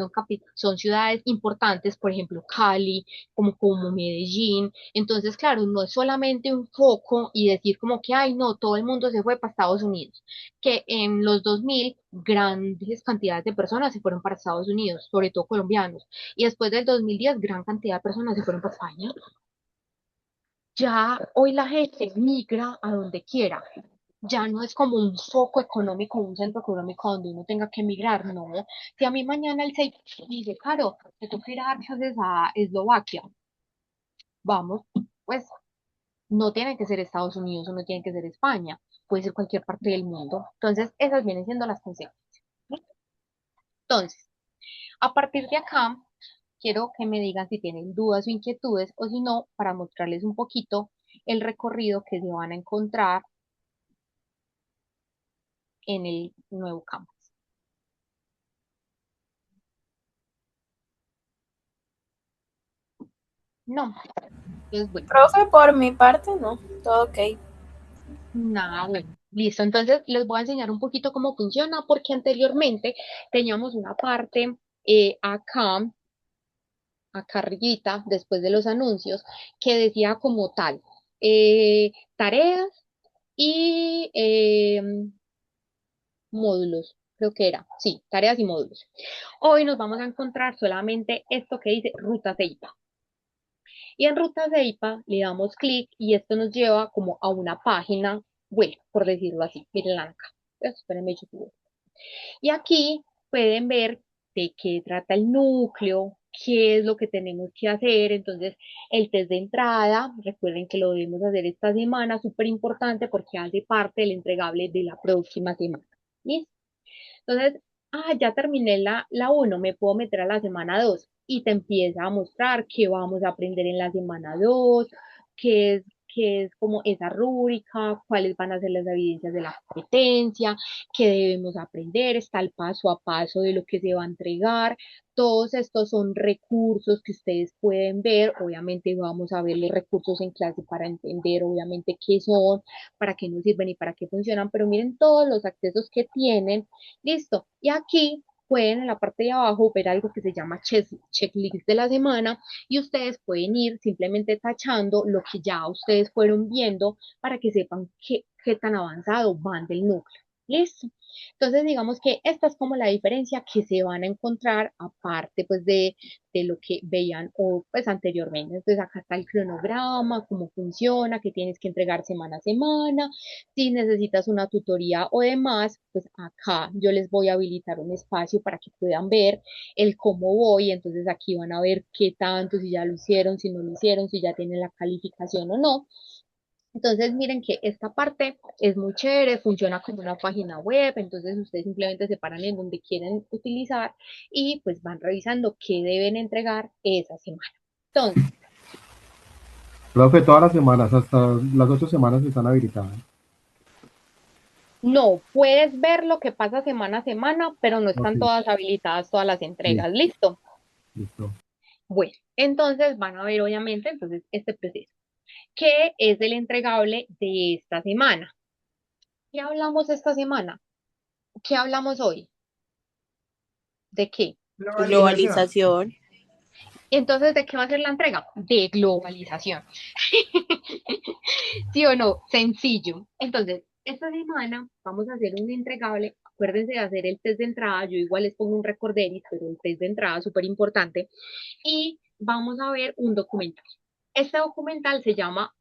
[SPEAKER 1] son ciudades importantes, por ejemplo, Cali, como Medellín. Entonces, claro, no es solamente un foco y decir como que, ay, no, todo el mundo se fue para Estados Unidos, que en los 2000 grandes cantidades de personas se fueron para Estados Unidos, sobre todo colombianos, y después del 2010 gran cantidad de personas se fueron para España. Ya hoy la gente migra a donde quiera. Ya no es como un foco económico, un centro económico donde uno tenga que emigrar, no. Si a mí mañana el 6 dice, Caro, te toca ir a dar clases a Eslovaquia, vamos, pues no tiene que ser Estados Unidos o no tiene que ser España, puede ser cualquier parte del mundo. Entonces, esas vienen siendo las consecuencias. Entonces, a partir de acá, quiero que me digan si tienen dudas o inquietudes o si no, para mostrarles un poquito el recorrido que se van a encontrar en el nuevo campus. No, entonces bueno,
[SPEAKER 6] Profe, por mi parte, no, todo ok.
[SPEAKER 1] nada, bueno, listo. Entonces les voy a enseñar un poquito cómo funciona porque anteriormente teníamos una parte acá arribita, después de los anuncios, que decía como tal, tareas y módulos, creo que era, sí, tareas y módulos. Hoy nos vamos a encontrar solamente esto que dice ruta CEIPA. Y en ruta CEIPA le damos clic y esto nos lleva como a una página web, por decirlo así. Miren acá. Espérenme, yo. Y aquí pueden ver de qué trata el núcleo, qué es lo que tenemos que hacer. Entonces, el test de entrada, recuerden que lo debemos hacer esta semana, súper importante porque hace parte del entregable de la próxima semana. ¿Listo? Entonces, ya terminé la 1, me puedo meter a la semana 2 y te empieza a mostrar qué vamos a aprender en la semana 2, qué es como esa rúbrica, cuáles van a ser las evidencias de la competencia, qué debemos aprender, está el paso a paso de lo que se va a entregar. Todos estos son recursos que ustedes pueden ver. Obviamente vamos a ver los recursos en clase para entender, obviamente, qué son, para qué nos sirven y para qué funcionan, pero miren todos los accesos que tienen. Listo. Y aquí pueden en la parte de abajo ver algo que se llama checklist de la semana y ustedes pueden ir simplemente tachando lo que ya ustedes fueron viendo para que sepan qué tan avanzado van del núcleo. ¿Listo? Entonces, digamos que esta es como la diferencia que se van a encontrar aparte pues de lo que veían o pues anteriormente. Entonces, acá está el cronograma, cómo funciona, qué tienes que entregar semana a semana. Si necesitas una tutoría o demás, pues acá yo les voy a habilitar un espacio para que puedan ver el cómo voy. Entonces, aquí van a ver qué tanto, si ya lo hicieron, si no lo hicieron, si ya tienen la calificación o no. Entonces, miren que esta parte es muy chévere, funciona como una página web, entonces ustedes simplemente se paran en donde quieren utilizar y pues van revisando qué deben entregar esa semana. Entonces,
[SPEAKER 2] Profe, todas las semanas, hasta las 8 semanas están habilitadas.
[SPEAKER 1] no, puedes ver lo que pasa semana a semana, pero no
[SPEAKER 2] Ok,
[SPEAKER 1] están todas habilitadas todas las entregas.
[SPEAKER 2] listo,
[SPEAKER 1] ¿Listo?
[SPEAKER 2] listo.
[SPEAKER 1] Bueno, entonces van a ver obviamente entonces este proceso. ¿Qué es el entregable de esta semana? ¿Qué hablamos esta semana? ¿Qué hablamos hoy? ¿De qué?
[SPEAKER 4] Globalización.
[SPEAKER 3] Globalización.
[SPEAKER 1] Entonces, ¿de qué va a ser la entrega? De globalización. ¿Sí o no? Sencillo. Entonces, esta semana vamos a hacer un entregable. Acuérdense de hacer el test de entrada. Yo igual les pongo un recorderis, pero el test de entrada es súper importante. Y vamos a ver un documental. Este documental se llama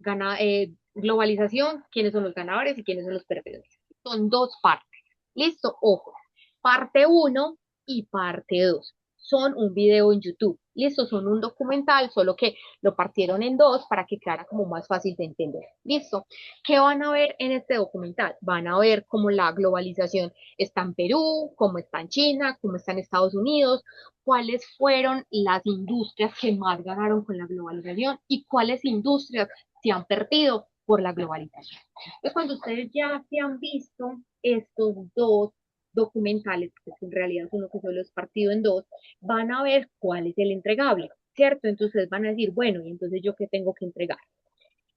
[SPEAKER 1] Globalización, quiénes son los ganadores y quiénes son los perdedores. Son dos partes. ¿Listo? Ojo. Parte uno y parte 2. Son un video en YouTube. Listo, son un documental, solo que lo partieron en dos para que quedara como más fácil de entender. Listo. ¿Qué van a ver en este documental? Van a ver cómo la globalización está en Perú, cómo está en China, cómo está en Estados Unidos, cuáles fueron las industrias que más ganaron con la globalización y cuáles industrias se han perdido por la globalización. Entonces, cuando ustedes ya se han visto estos dos documentales, que en realidad uno que solo es partido en dos, van a ver cuál es el entregable, ¿cierto? Entonces van a decir, bueno, y entonces yo qué tengo que entregar.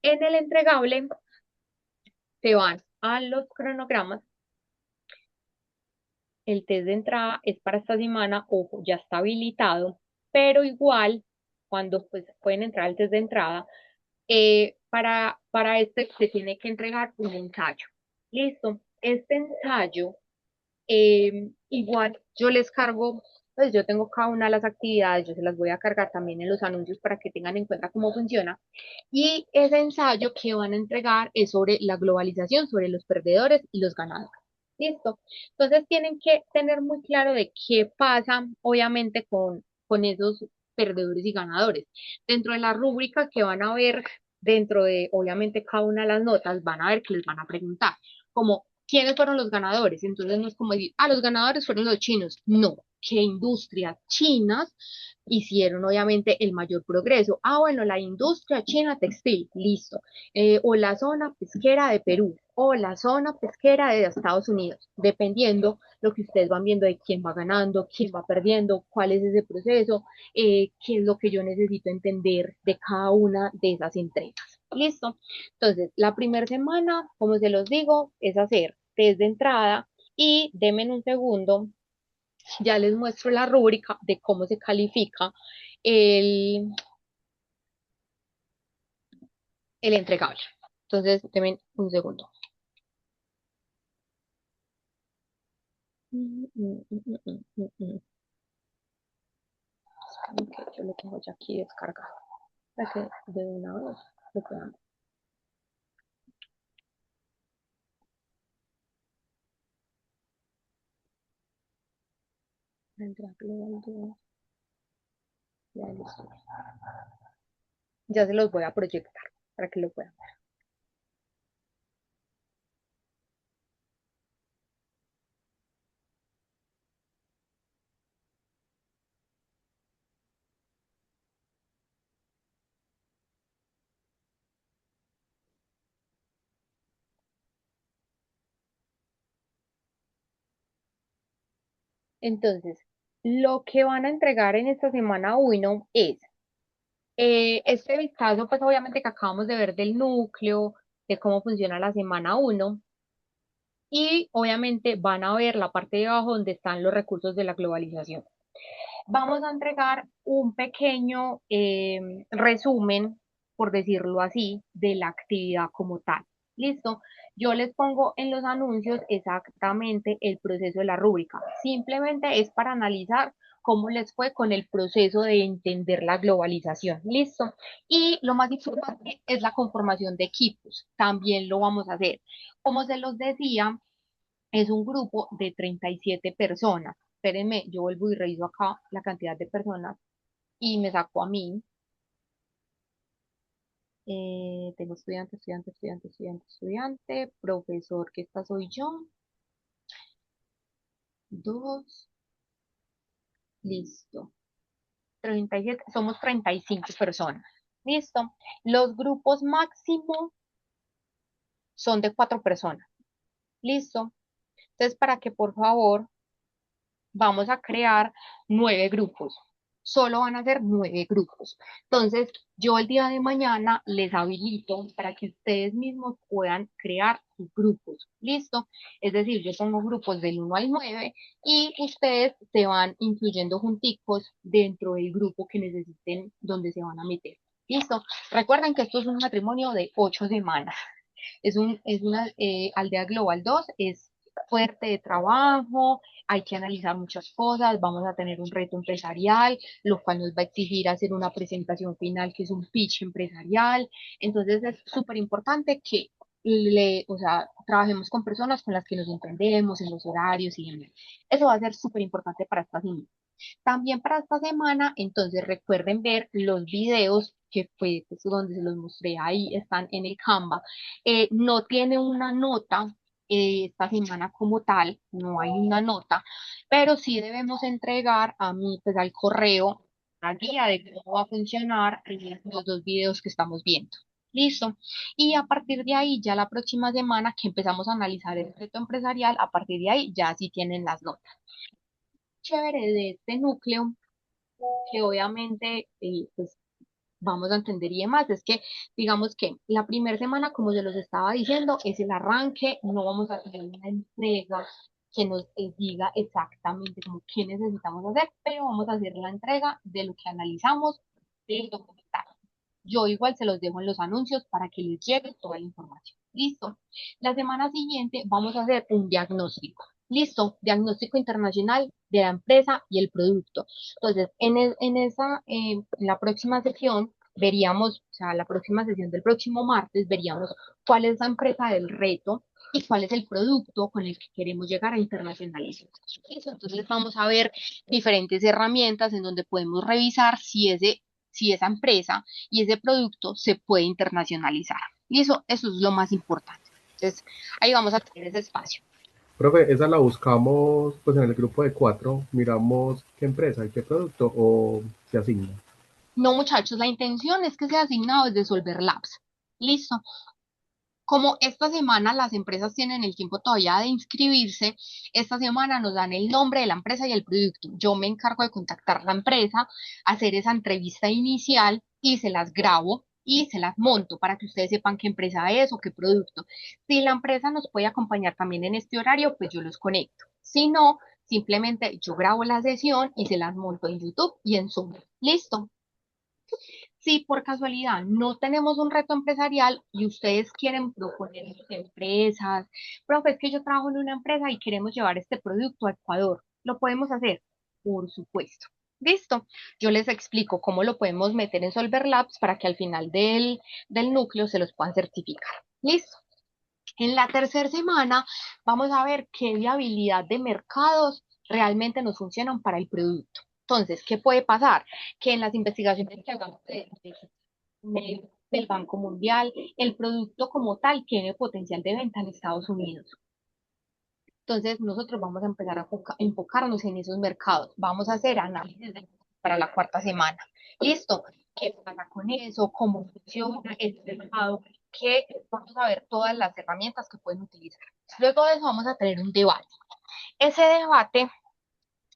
[SPEAKER 1] En el entregable se van a los cronogramas. El test de entrada es para esta semana, ojo, ya está habilitado, pero igual, cuando pues pueden entrar al test de entrada, para este se tiene que entregar un ensayo. Listo. Este ensayo, igual yo les cargo, pues yo tengo cada una de las actividades, yo se las voy a cargar también en los anuncios para que tengan en cuenta cómo funciona. Y ese ensayo que van a entregar es sobre la globalización, sobre los perdedores y los ganadores. ¿Listo? Entonces tienen que tener muy claro de qué pasa, obviamente, con esos perdedores y ganadores. Dentro de la rúbrica que van a ver, dentro de, obviamente, cada una de las notas, van a ver que les van a preguntar, como, ¿quiénes fueron los ganadores? Entonces no es como decir, los ganadores fueron los chinos. No, ¿qué industrias chinas hicieron obviamente el mayor progreso? Bueno, la industria china textil, listo. O la zona pesquera de Perú, o la zona pesquera de Estados Unidos, dependiendo lo que ustedes van viendo de quién va ganando, quién va perdiendo, cuál es ese proceso, qué es lo que yo necesito entender de cada una de esas entregas. ¿Listo? Entonces, la primera semana, como se los digo, es hacer test de entrada y denme un segundo, ya les muestro la rúbrica de cómo se califica el, el entregable. Entonces, denme un segundo. Okay, yo lo tengo ya aquí descargado para que de una vez lo puedan ver. Ya, listo. Ya se los voy a proyectar para que lo puedan ver. Entonces, lo que van a entregar en esta semana 1 es este vistazo, pues obviamente que acabamos de ver del núcleo, de cómo funciona la semana 1, y obviamente van a ver la parte de abajo donde están los recursos de la globalización. Vamos a entregar un pequeño resumen, por decirlo así, de la actividad como tal. ¿Listo? Yo les pongo en los anuncios exactamente el proceso de la rúbrica. Simplemente es para analizar cómo les fue con el proceso de entender la globalización. ¿Listo? Y lo más importante es la conformación de equipos. También lo vamos a hacer. Como se los decía, es un grupo de 37 personas. Espérenme, yo vuelvo y reviso acá la cantidad de personas y me saco a mí. Tengo estudiante, profesor, que esta soy yo. Dos, listo. 37, somos 35 personas. Listo. Los grupos máximo son de 4 personas. Listo. Entonces, para que por favor vamos a crear 9 grupos. Solo van a ser 9 grupos. Entonces, yo el día de mañana les habilito para que ustedes mismos puedan crear sus grupos. ¿Listo? Es decir, yo pongo grupos del 1 al 9 y ustedes se van incluyendo junticos dentro del grupo que necesiten donde se van a meter. ¿Listo? Recuerden que esto es un matrimonio de 8 semanas. Es una aldea global 2, es fuerte de trabajo, hay que analizar muchas cosas, vamos a tener un reto empresarial, lo cual nos va a exigir hacer una presentación final que es un pitch empresarial. Entonces es súper importante que o sea, trabajemos con personas con las que nos entendemos en los horarios y demás. Eso va a ser súper importante para esta semana. También para esta semana, entonces recuerden ver los videos que fue pues, donde se los mostré ahí, están en el Canva. No tiene una nota esta semana como tal, no hay una nota, pero sí debemos entregar a mí, pues al correo, una guía de cómo va a funcionar los dos videos que estamos viendo. Listo. Y a partir de ahí, ya la próxima semana que empezamos a analizar el reto empresarial, a partir de ahí ya sí tienen las notas. Chévere de este núcleo, que obviamente pues vamos a entender y demás, es que digamos que la primera semana, como se los estaba diciendo, es el arranque, no vamos a tener una entrega que nos diga exactamente como qué necesitamos hacer, pero vamos a hacer la entrega de lo que analizamos del documental. Yo igual se los dejo en los anuncios para que les llegue toda la información. Listo. La semana siguiente vamos a hacer un diagnóstico. Listo, diagnóstico internacional de la empresa y el producto. Entonces, en la próxima sesión veríamos, o sea, la próxima sesión del próximo martes, veríamos cuál es la empresa del reto y cuál es el producto con el que queremos llegar a internacionalizar. Listo, entonces vamos a ver diferentes herramientas en donde podemos revisar si esa empresa y ese producto se puede internacionalizar. Y eso es lo más importante. Entonces, ahí vamos a tener ese espacio.
[SPEAKER 2] Profe, esa la buscamos pues en el grupo de 4, miramos qué empresa y qué producto o se asigna.
[SPEAKER 1] No, muchachos, la intención es que sea asignado desde Solver Labs. Listo. Como esta semana las empresas tienen el tiempo todavía de inscribirse, esta semana nos dan el nombre de la empresa y el producto. Yo me encargo de contactar la empresa, hacer esa entrevista inicial y se las grabo y se las monto para que ustedes sepan qué empresa es o qué producto. Si la empresa nos puede acompañar también en este horario, pues yo los conecto. Si no, simplemente yo grabo la sesión y se las monto en YouTube y en Zoom. Listo. Si por casualidad no tenemos un reto empresarial y ustedes quieren proponer empresas, profe, es que yo trabajo en una empresa y queremos llevar este producto a Ecuador, ¿lo podemos hacer? Por supuesto. Listo. Yo les explico cómo lo podemos meter en Solver Labs para que al final del núcleo se los puedan certificar. Listo. En la tercera semana vamos a ver qué viabilidad de mercados realmente nos funcionan para el producto. Entonces, ¿qué puede pasar? Que en las investigaciones que hagamos del Banco Mundial, el producto como tal tiene potencial de venta en Estados Unidos. Entonces, nosotros vamos a empezar a enfocarnos en esos mercados. Vamos a hacer análisis para la cuarta semana. ¿Listo? ¿Qué pasa con eso? ¿Cómo funciona el mercado? Que vamos a ver todas las herramientas que pueden utilizar. Luego de eso vamos a tener un debate. Ese debate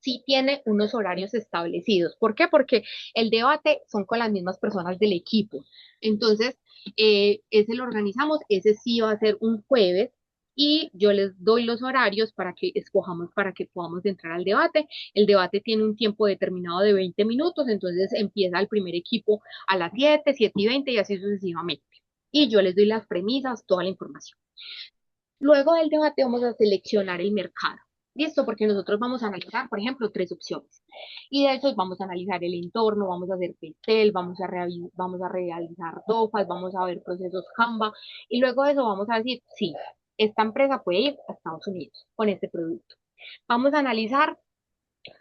[SPEAKER 1] sí tiene unos horarios establecidos. ¿Por qué? Porque el debate son con las mismas personas del equipo. Entonces, ese lo organizamos, ese sí va a ser un jueves y yo les doy los horarios para que escojamos, para que podamos entrar al debate. El debate tiene un tiempo determinado de 20 minutos, entonces empieza el primer equipo a las 7, 7:20 y así sucesivamente. Y yo les doy las premisas, toda la información. Luego del debate vamos a seleccionar el mercado. ¿Listo? Porque nosotros vamos a analizar, por ejemplo, tres opciones. Y de esos vamos a analizar el entorno, vamos a hacer PETEL, vamos a realizar DOFAS, vamos a ver procesos Canva. Y luego de eso vamos a decir, sí, esta empresa puede ir a Estados Unidos con este producto. Vamos a analizar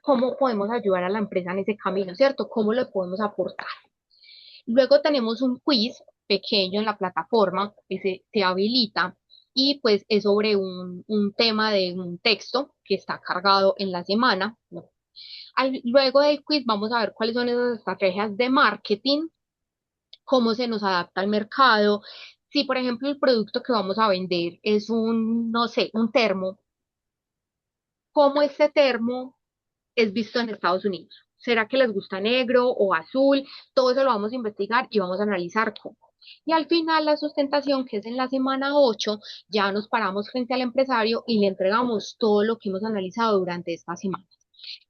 [SPEAKER 1] cómo podemos ayudar a la empresa en ese camino, ¿cierto? ¿Cómo lo podemos aportar? Luego tenemos un quiz pequeño en la plataforma que se habilita y pues es sobre un tema de un texto que está cargado en la semana, ¿no? Luego del quiz vamos a ver cuáles son esas estrategias de marketing, cómo se nos adapta al mercado. Si, por ejemplo, el producto que vamos a vender es no sé, un termo, cómo este termo es visto en Estados Unidos. ¿Será que les gusta negro o azul? Todo eso lo vamos a investigar y vamos a analizar cómo. Y al final la sustentación, que es en la semana 8, ya nos paramos frente al empresario y le entregamos todo lo que hemos analizado durante esta semana.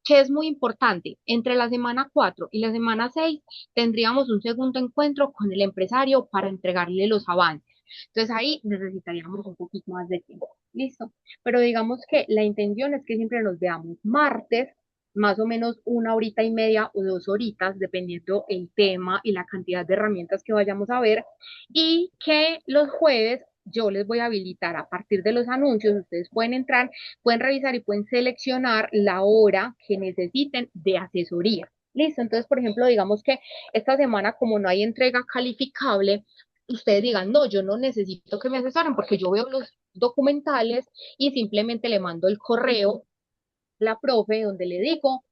[SPEAKER 1] Que es muy importante, entre la semana 4 y la semana 6 tendríamos un segundo encuentro con el empresario para entregarle los avances. Entonces ahí necesitaríamos un poquito más de tiempo. Listo. Pero digamos que la intención es que siempre nos veamos martes, más o menos 1 horita y media o 2 horitas, dependiendo el tema y la cantidad de herramientas que vayamos a ver, y que los jueves yo les voy a habilitar a partir de los anuncios, ustedes pueden entrar, pueden revisar y pueden seleccionar la hora que necesiten de asesoría. Listo, entonces, por ejemplo, digamos que esta semana, como no hay entrega calificable, ustedes digan, no, yo no necesito que me asesoren porque yo veo los documentales y simplemente le mando el correo la profe, donde le digo,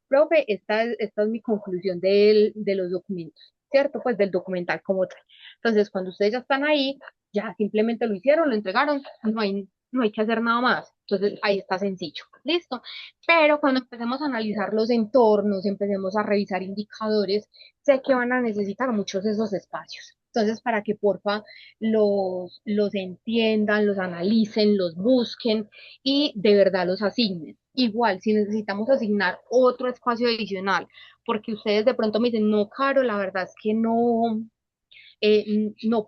[SPEAKER 1] profe, esta es mi conclusión de los documentos, ¿cierto? Pues del documental como tal. Entonces, cuando ustedes ya están ahí, ya simplemente lo hicieron, lo entregaron, no hay que hacer nada más. Entonces, ahí está sencillo, ¿listo? Pero cuando empecemos a analizar los entornos, empecemos a revisar indicadores, sé que van a necesitar muchos de esos espacios. Entonces, para que porfa los entiendan, los analicen, los busquen y de verdad los asignen. Igual, si necesitamos asignar otro espacio adicional, porque ustedes de pronto me dicen, no, Caro, la verdad es que no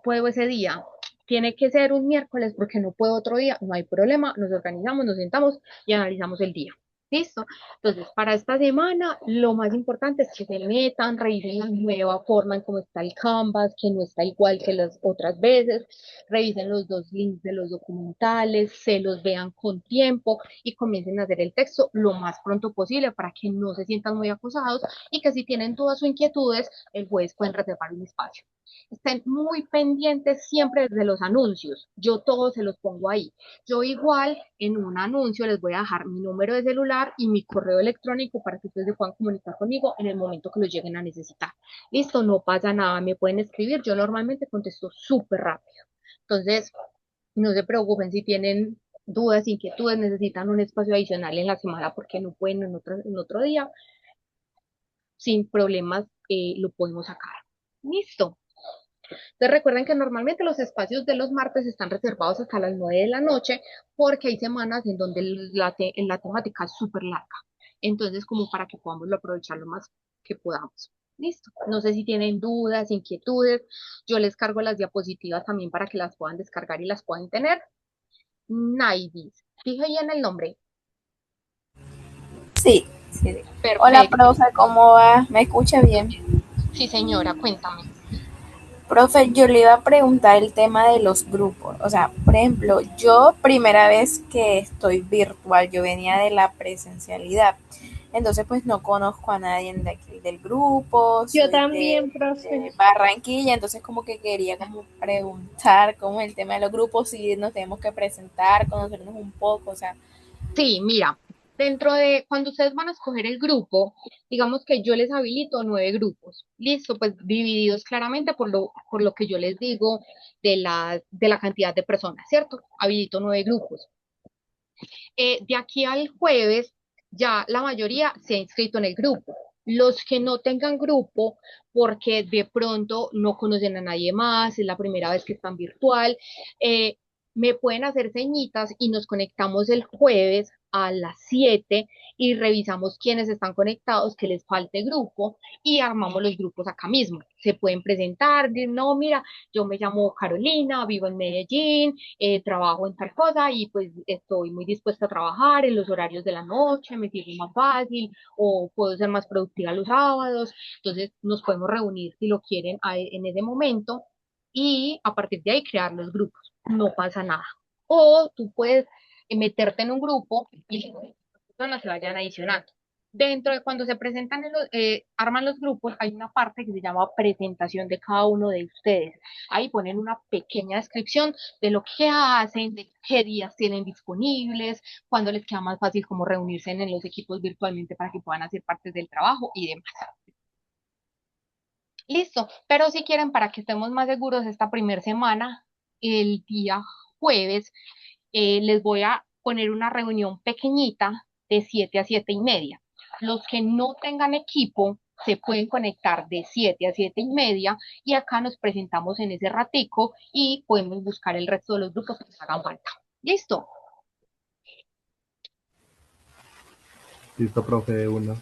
[SPEAKER 1] puedo ese día. Tiene que ser un miércoles porque no puedo otro día, no hay problema, nos organizamos, nos sentamos y analizamos el día. ¿Listo? Entonces, para esta semana, lo más importante es que se metan, revisen la nueva forma en cómo está el Canvas, que no está igual que las otras veces, revisen los dos links de los documentales, se los vean con tiempo y comiencen a hacer el texto lo más pronto posible para que no se sientan muy acosados y que si tienen dudas o inquietudes, el jueves pueden reservar un espacio. Estén muy pendientes siempre de los anuncios. Yo todos se los pongo ahí. Yo igual en un anuncio les voy a dejar mi número de celular y mi correo electrónico para que ustedes se puedan comunicar conmigo en el momento que los lleguen a necesitar. Listo, no pasa nada, me pueden escribir. Yo normalmente contesto súper rápido. Entonces, no se preocupen si tienen dudas, inquietudes, necesitan un espacio adicional en la semana porque no pueden en otro día, sin problemas lo podemos sacar. Listo. Entonces recuerden que normalmente los espacios de los martes están reservados hasta las 9 de la noche porque hay semanas en donde la temática es súper larga. Entonces, como para que podamos aprovechar lo más que podamos. Listo. No sé si tienen dudas, inquietudes. Yo les cargo las diapositivas también para que las puedan descargar y las puedan tener. Naivis. Dije bien el nombre.
[SPEAKER 6] Sí, sí. Hola,
[SPEAKER 1] Perfecto.
[SPEAKER 6] profe, ¿cómo va? ¿Me escucha bien?
[SPEAKER 1] Sí, señora, cuéntame.
[SPEAKER 6] Profe, yo le iba a preguntar el tema de los grupos. O sea, por ejemplo, yo primera vez que estoy virtual, yo venía de la presencialidad. Entonces, pues no conozco a nadie de aquí del grupo,
[SPEAKER 5] Yo
[SPEAKER 6] soy
[SPEAKER 5] también,
[SPEAKER 6] de
[SPEAKER 5] profe.
[SPEAKER 6] Barranquilla, entonces como que quería como preguntar cómo es el tema de los grupos, si nos tenemos que presentar, conocernos un poco, o sea,
[SPEAKER 1] Sí, mira, dentro de cuando ustedes van a escoger el grupo, digamos que yo les habilito 9 grupos. Listo, pues divididos claramente por lo que yo les digo de la cantidad de personas, ¿cierto? Habilito 9 grupos. De aquí al jueves, ya la mayoría se ha inscrito en el grupo. Los que no tengan grupo, porque de pronto no conocen a nadie más, es la primera vez que están virtual, eh, me pueden hacer señitas y nos conectamos el jueves a las 7 y revisamos quiénes están conectados, que les falte grupo y armamos los grupos acá mismo. Se pueden presentar, no, mira, yo me llamo Carolina, vivo en Medellín, trabajo en tal cosa y pues estoy muy dispuesta a trabajar en los horarios de la noche, me sirve más fácil o puedo ser más productiva los sábados. Entonces nos podemos reunir si lo quieren en ese momento y a partir de ahí crear los grupos. No pasa nada. O tú puedes meterte en un grupo y las personas se vayan adicionando. Dentro de cuando se presentan, arman los grupos, hay una parte que se llama presentación de cada uno de ustedes. Ahí ponen una pequeña descripción de lo que hacen, de qué días tienen disponibles, cuándo les queda más fácil como reunirse en los equipos virtualmente para que puedan hacer parte del trabajo y demás. Listo, pero si quieren, para que estemos más seguros esta primera semana, el día jueves, les voy a poner una reunión pequeñita de 7 a 7:30. Los que no tengan equipo se pueden conectar de 7 a 7:30 y acá nos presentamos en ese ratico y podemos buscar el resto de los grupos que nos hagan falta. ¿Listo?
[SPEAKER 2] Listo, profe, de una.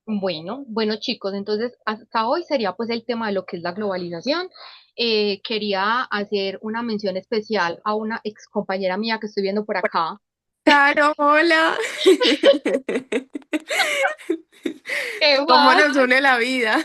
[SPEAKER 1] Bueno, chicos, entonces hasta hoy sería pues el tema de lo que es la globalización. Quería hacer una mención especial a una ex compañera mía que estoy viendo por acá.
[SPEAKER 8] Claro, hola.
[SPEAKER 1] ¿Qué
[SPEAKER 8] ¿Cómo
[SPEAKER 1] más?
[SPEAKER 8] nos une la vida?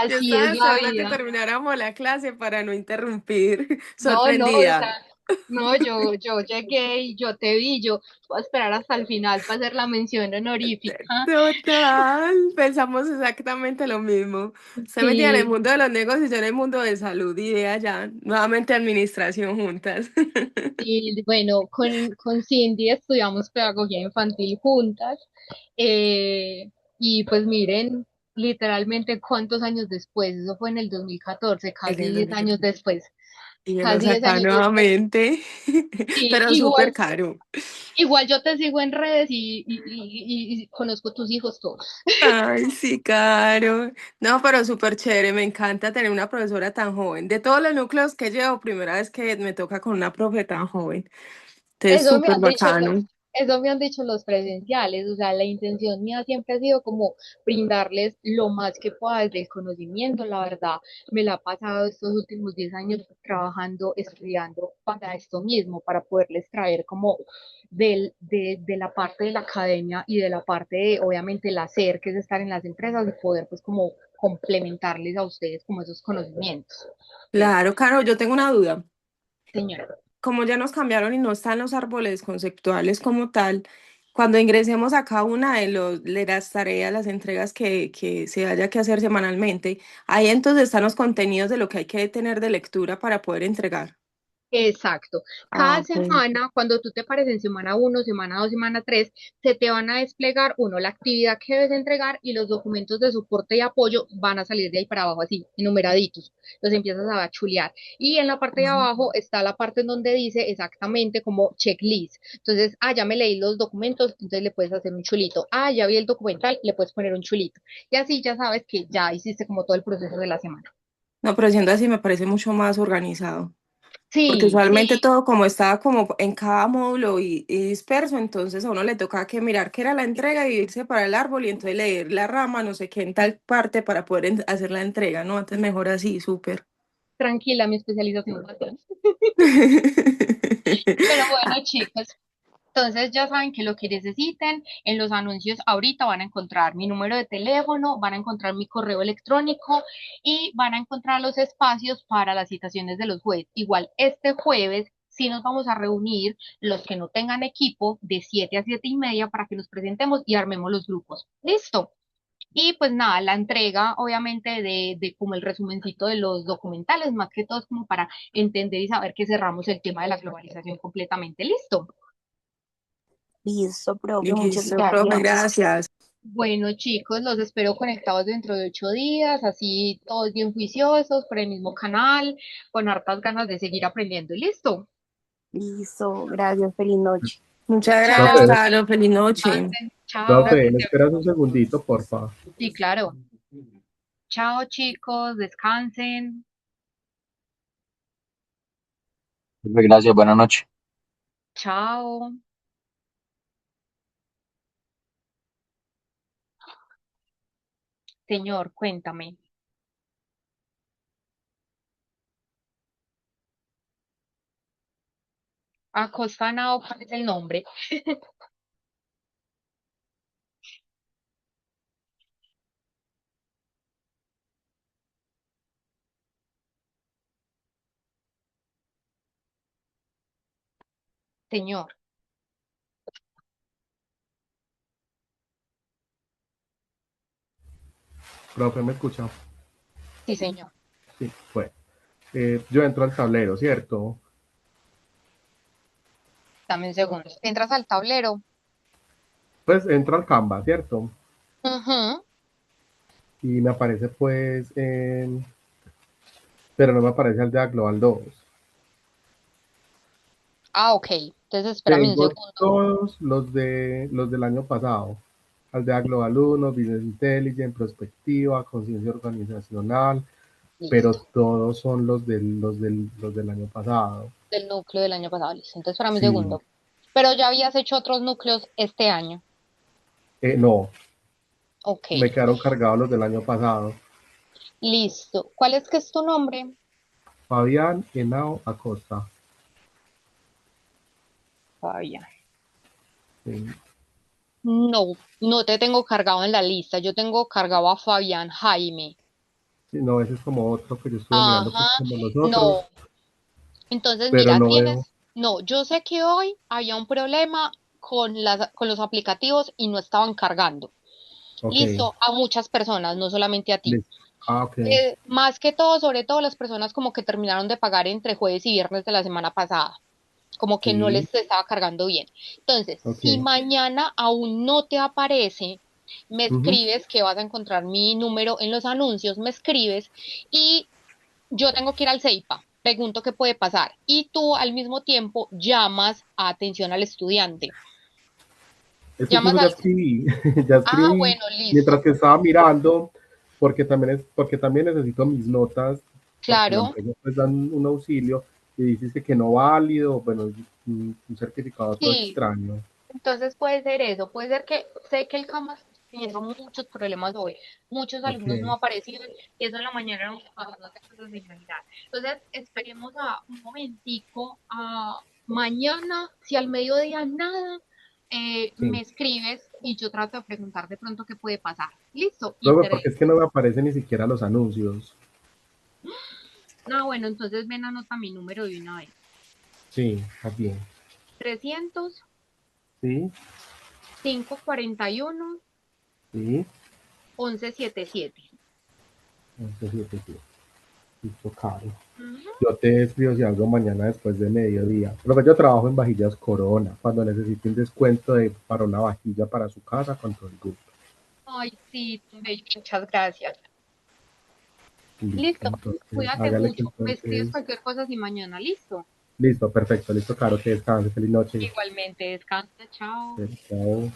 [SPEAKER 8] Yo
[SPEAKER 1] Así
[SPEAKER 8] estaba
[SPEAKER 1] es la
[SPEAKER 8] esperando a que
[SPEAKER 1] vida.
[SPEAKER 8] termináramos la clase para no interrumpir.
[SPEAKER 1] No, no, o
[SPEAKER 8] Sorprendida.
[SPEAKER 1] sea, no, yo llegué y yo te vi, yo voy a esperar hasta el final para hacer la mención honorífica.
[SPEAKER 8] Total, pensamos exactamente lo mismo. Usted metida en el
[SPEAKER 1] Sí,
[SPEAKER 8] mundo de los negocios, yo en el mundo de salud y de allá, nuevamente administración juntas.
[SPEAKER 1] sí, bueno, con Cindy estudiamos pedagogía infantil juntas. Y pues miren, literalmente cuántos años después, eso fue en el 2014,
[SPEAKER 8] En
[SPEAKER 1] casi
[SPEAKER 8] el
[SPEAKER 1] 10 años
[SPEAKER 8] 2000.
[SPEAKER 1] después,
[SPEAKER 8] Y nos
[SPEAKER 1] casi 10
[SPEAKER 8] acá
[SPEAKER 1] años después.
[SPEAKER 8] nuevamente,
[SPEAKER 1] Sí,
[SPEAKER 8] pero súper
[SPEAKER 1] igual,
[SPEAKER 8] caro.
[SPEAKER 1] igual yo te sigo en redes y conozco tus hijos todos.
[SPEAKER 8] Ay, sí, caro. No, pero súper chévere, me encanta tener una profesora tan joven. De todos los núcleos que llevo, primera vez que me toca con una profe tan joven. Entonces,
[SPEAKER 1] Eso me
[SPEAKER 8] súper
[SPEAKER 1] han dicho
[SPEAKER 8] bacano.
[SPEAKER 1] eso me han dicho los presenciales, o sea, la intención mía siempre ha sido como brindarles lo más que pueda desde el conocimiento, la verdad, me la he pasado estos últimos 10 años trabajando, estudiando para esto mismo, para poderles traer como de la parte de la academia y de la parte de, obviamente, el hacer, que es estar en las empresas y poder pues como complementarles a ustedes como esos conocimientos.
[SPEAKER 8] Claro, Caro, yo tengo una duda.
[SPEAKER 1] Señora.
[SPEAKER 8] Como ya nos cambiaron y no están los árboles conceptuales como tal, cuando ingresemos a cada una de las tareas, las entregas que se haya que hacer semanalmente, ahí entonces están los contenidos de lo que hay que tener de lectura para poder entregar.
[SPEAKER 1] Exacto.
[SPEAKER 8] Ah,
[SPEAKER 1] Cada
[SPEAKER 8] ok.
[SPEAKER 1] semana, cuando tú te pares en semana uno, semana 2, semana 3, se te van a desplegar, uno, la actividad que debes entregar y los documentos de soporte y apoyo van a salir de ahí para abajo, así, enumeraditos. Los empiezas a chulear. Y en la parte de
[SPEAKER 8] Ujú.
[SPEAKER 1] abajo está la parte en donde dice exactamente como checklist. Entonces, ya me leí los documentos, entonces le puedes hacer un chulito. Ya vi el documental, le puedes poner un chulito. Y así ya sabes que ya hiciste como todo el proceso de la semana.
[SPEAKER 8] No, pero siendo así me parece mucho más organizado. Porque
[SPEAKER 1] Sí, sí.
[SPEAKER 8] usualmente todo como estaba como en cada módulo y disperso, entonces a uno le tocaba que mirar qué era la entrega y irse para el árbol y entonces leer la rama, no sé qué, en tal parte para poder hacer la entrega, ¿no? Antes mejor así, súper.
[SPEAKER 1] Tranquila, mi especialización va a ser. Pero bueno, chicos, entonces ya saben que lo que necesiten en los anuncios ahorita van a encontrar mi número de teléfono, van a encontrar mi correo electrónico y van a encontrar los espacios para las citaciones de los jueves. Igual este jueves sí nos vamos a reunir los que no tengan equipo de 7 a 7 y media para que nos presentemos y armemos los grupos. ¿Listo? Y pues nada, la entrega obviamente de como el resumencito de los documentales, más que todo es como para entender y saber que cerramos el tema de la globalización completamente. ¿Listo?
[SPEAKER 3] Listo, profe, muchas
[SPEAKER 8] Listo, profe,
[SPEAKER 3] gracias.
[SPEAKER 8] gracias.
[SPEAKER 1] Bueno, chicos, los espero conectados dentro de 8 días, así todos bien juiciosos, por el mismo canal, con hartas ganas de seguir aprendiendo. ¿Listo?
[SPEAKER 3] Listo, gracias, feliz noche.
[SPEAKER 8] Muchas gracias,
[SPEAKER 1] Chao,
[SPEAKER 2] Profe,
[SPEAKER 8] Caro. Feliz noche.
[SPEAKER 1] descansen. Chao.
[SPEAKER 2] profe, ¿me esperas un segundito, porfa?
[SPEAKER 1] Sí, claro. Chao, chicos, descansen.
[SPEAKER 9] Gracias, buenas noches.
[SPEAKER 1] Chao. Señor, cuéntame. Acosta Nao, ¿cuál es el nombre? Señor.
[SPEAKER 2] Profe, ¿me escucha?
[SPEAKER 1] Sí, señor.
[SPEAKER 2] Sí, bueno. Yo entro al tablero, ¿cierto?
[SPEAKER 1] Dame un segundo. Entras al tablero.
[SPEAKER 2] Pues entro al Canva, ¿cierto?
[SPEAKER 1] Ujú.
[SPEAKER 2] Y me aparece pero no me aparece el de Global 2.
[SPEAKER 1] Ok. Entonces, espérame un
[SPEAKER 2] Tengo
[SPEAKER 1] segundo.
[SPEAKER 2] todos los del año pasado. Aldea Global 1, Business Intelligence, Prospectiva, Conciencia Organizacional, pero
[SPEAKER 1] Listo.
[SPEAKER 2] todos son los del año pasado.
[SPEAKER 1] Del núcleo del año pasado. Listo. Entonces, espérame un
[SPEAKER 2] Sí,
[SPEAKER 1] segundo. Pero ya habías hecho otros núcleos este año.
[SPEAKER 2] no,
[SPEAKER 1] Ok.
[SPEAKER 2] me quedaron cargados los del año pasado.
[SPEAKER 1] Listo. ¿Cuál es que es tu nombre?
[SPEAKER 2] Fabián Henao Acosta.
[SPEAKER 1] Fabián.
[SPEAKER 2] Sí.
[SPEAKER 1] No, no te tengo cargado en la lista. Yo tengo cargado a Fabián Jaime.
[SPEAKER 2] Sí, no, ese es como otro que yo estuve mirando, que es
[SPEAKER 1] Ajá,
[SPEAKER 2] como los
[SPEAKER 1] no.
[SPEAKER 2] otros,
[SPEAKER 1] Entonces,
[SPEAKER 2] pero
[SPEAKER 1] mira,
[SPEAKER 2] no veo.
[SPEAKER 1] no, yo sé que hoy había un problema con los aplicativos y no estaban cargando.
[SPEAKER 2] Ok,
[SPEAKER 1] Listo, a muchas personas, no solamente a ti.
[SPEAKER 2] listo. Ah, ok,
[SPEAKER 1] Más que todo, sobre todo las personas como que terminaron de pagar entre jueves y viernes de la semana pasada, como que no
[SPEAKER 2] sí,
[SPEAKER 1] les estaba cargando bien. Entonces,
[SPEAKER 2] ok.
[SPEAKER 1] si mañana aún no te aparece, me
[SPEAKER 2] Ujú.
[SPEAKER 1] escribes que vas a encontrar mi número en los anuncios, me escribes y yo tengo que ir al CEIPA, pregunto qué puede pasar y tú al mismo tiempo llamas a atención al estudiante.
[SPEAKER 2] Es que
[SPEAKER 1] Llamas
[SPEAKER 2] incluso ya
[SPEAKER 1] al...
[SPEAKER 2] escribí, ya
[SPEAKER 1] Ah,
[SPEAKER 2] escribí,
[SPEAKER 1] bueno,
[SPEAKER 2] mientras
[SPEAKER 1] listo.
[SPEAKER 2] que estaba mirando, porque también necesito mis notas, porque la
[SPEAKER 1] Claro.
[SPEAKER 2] empresa pues dan un auxilio y dices que no válido, bueno, un certificado todo
[SPEAKER 1] Sí,
[SPEAKER 2] extraño.
[SPEAKER 1] entonces puede ser eso, puede ser que sé que el CAMA está teniendo muchos problemas hoy, muchos
[SPEAKER 2] Ok,
[SPEAKER 1] alumnos no aparecieron y eso en la mañana era un no te acuerdas de imaginar. Entonces esperemos a un momentico, a mañana, si al mediodía nada, me
[SPEAKER 2] sí.
[SPEAKER 1] escribes y yo trato de preguntar de pronto qué puede pasar. Listo,
[SPEAKER 2] Luego, porque es que no me aparecen ni siquiera los anuncios.
[SPEAKER 1] no, bueno, entonces ven, anota mi número de una vez.
[SPEAKER 2] Sí, está bien.
[SPEAKER 1] 300
[SPEAKER 2] Sí,
[SPEAKER 1] 541
[SPEAKER 2] sí.
[SPEAKER 1] 1177.
[SPEAKER 2] Entonces, sí, sí, sí. Listo, Caro.
[SPEAKER 1] Ujú.
[SPEAKER 2] Yo te escribo si algo mañana después de mediodía. Pero yo trabajo en vajillas Corona. Cuando necesite un descuento para una vajilla para su casa, con todo el gusto.
[SPEAKER 1] Ay, sí, bello, muchas gracias.
[SPEAKER 2] Listo,
[SPEAKER 1] Listo,
[SPEAKER 2] entonces,
[SPEAKER 1] cuídate
[SPEAKER 2] hágale que
[SPEAKER 1] mucho. Me escribes
[SPEAKER 2] entonces.
[SPEAKER 1] cualquier cosa si mañana, listo.
[SPEAKER 2] Listo, perfecto, listo, Caro, que descanse. Feliz noche.
[SPEAKER 1] Igualmente, descansa, chao.
[SPEAKER 2] Chao.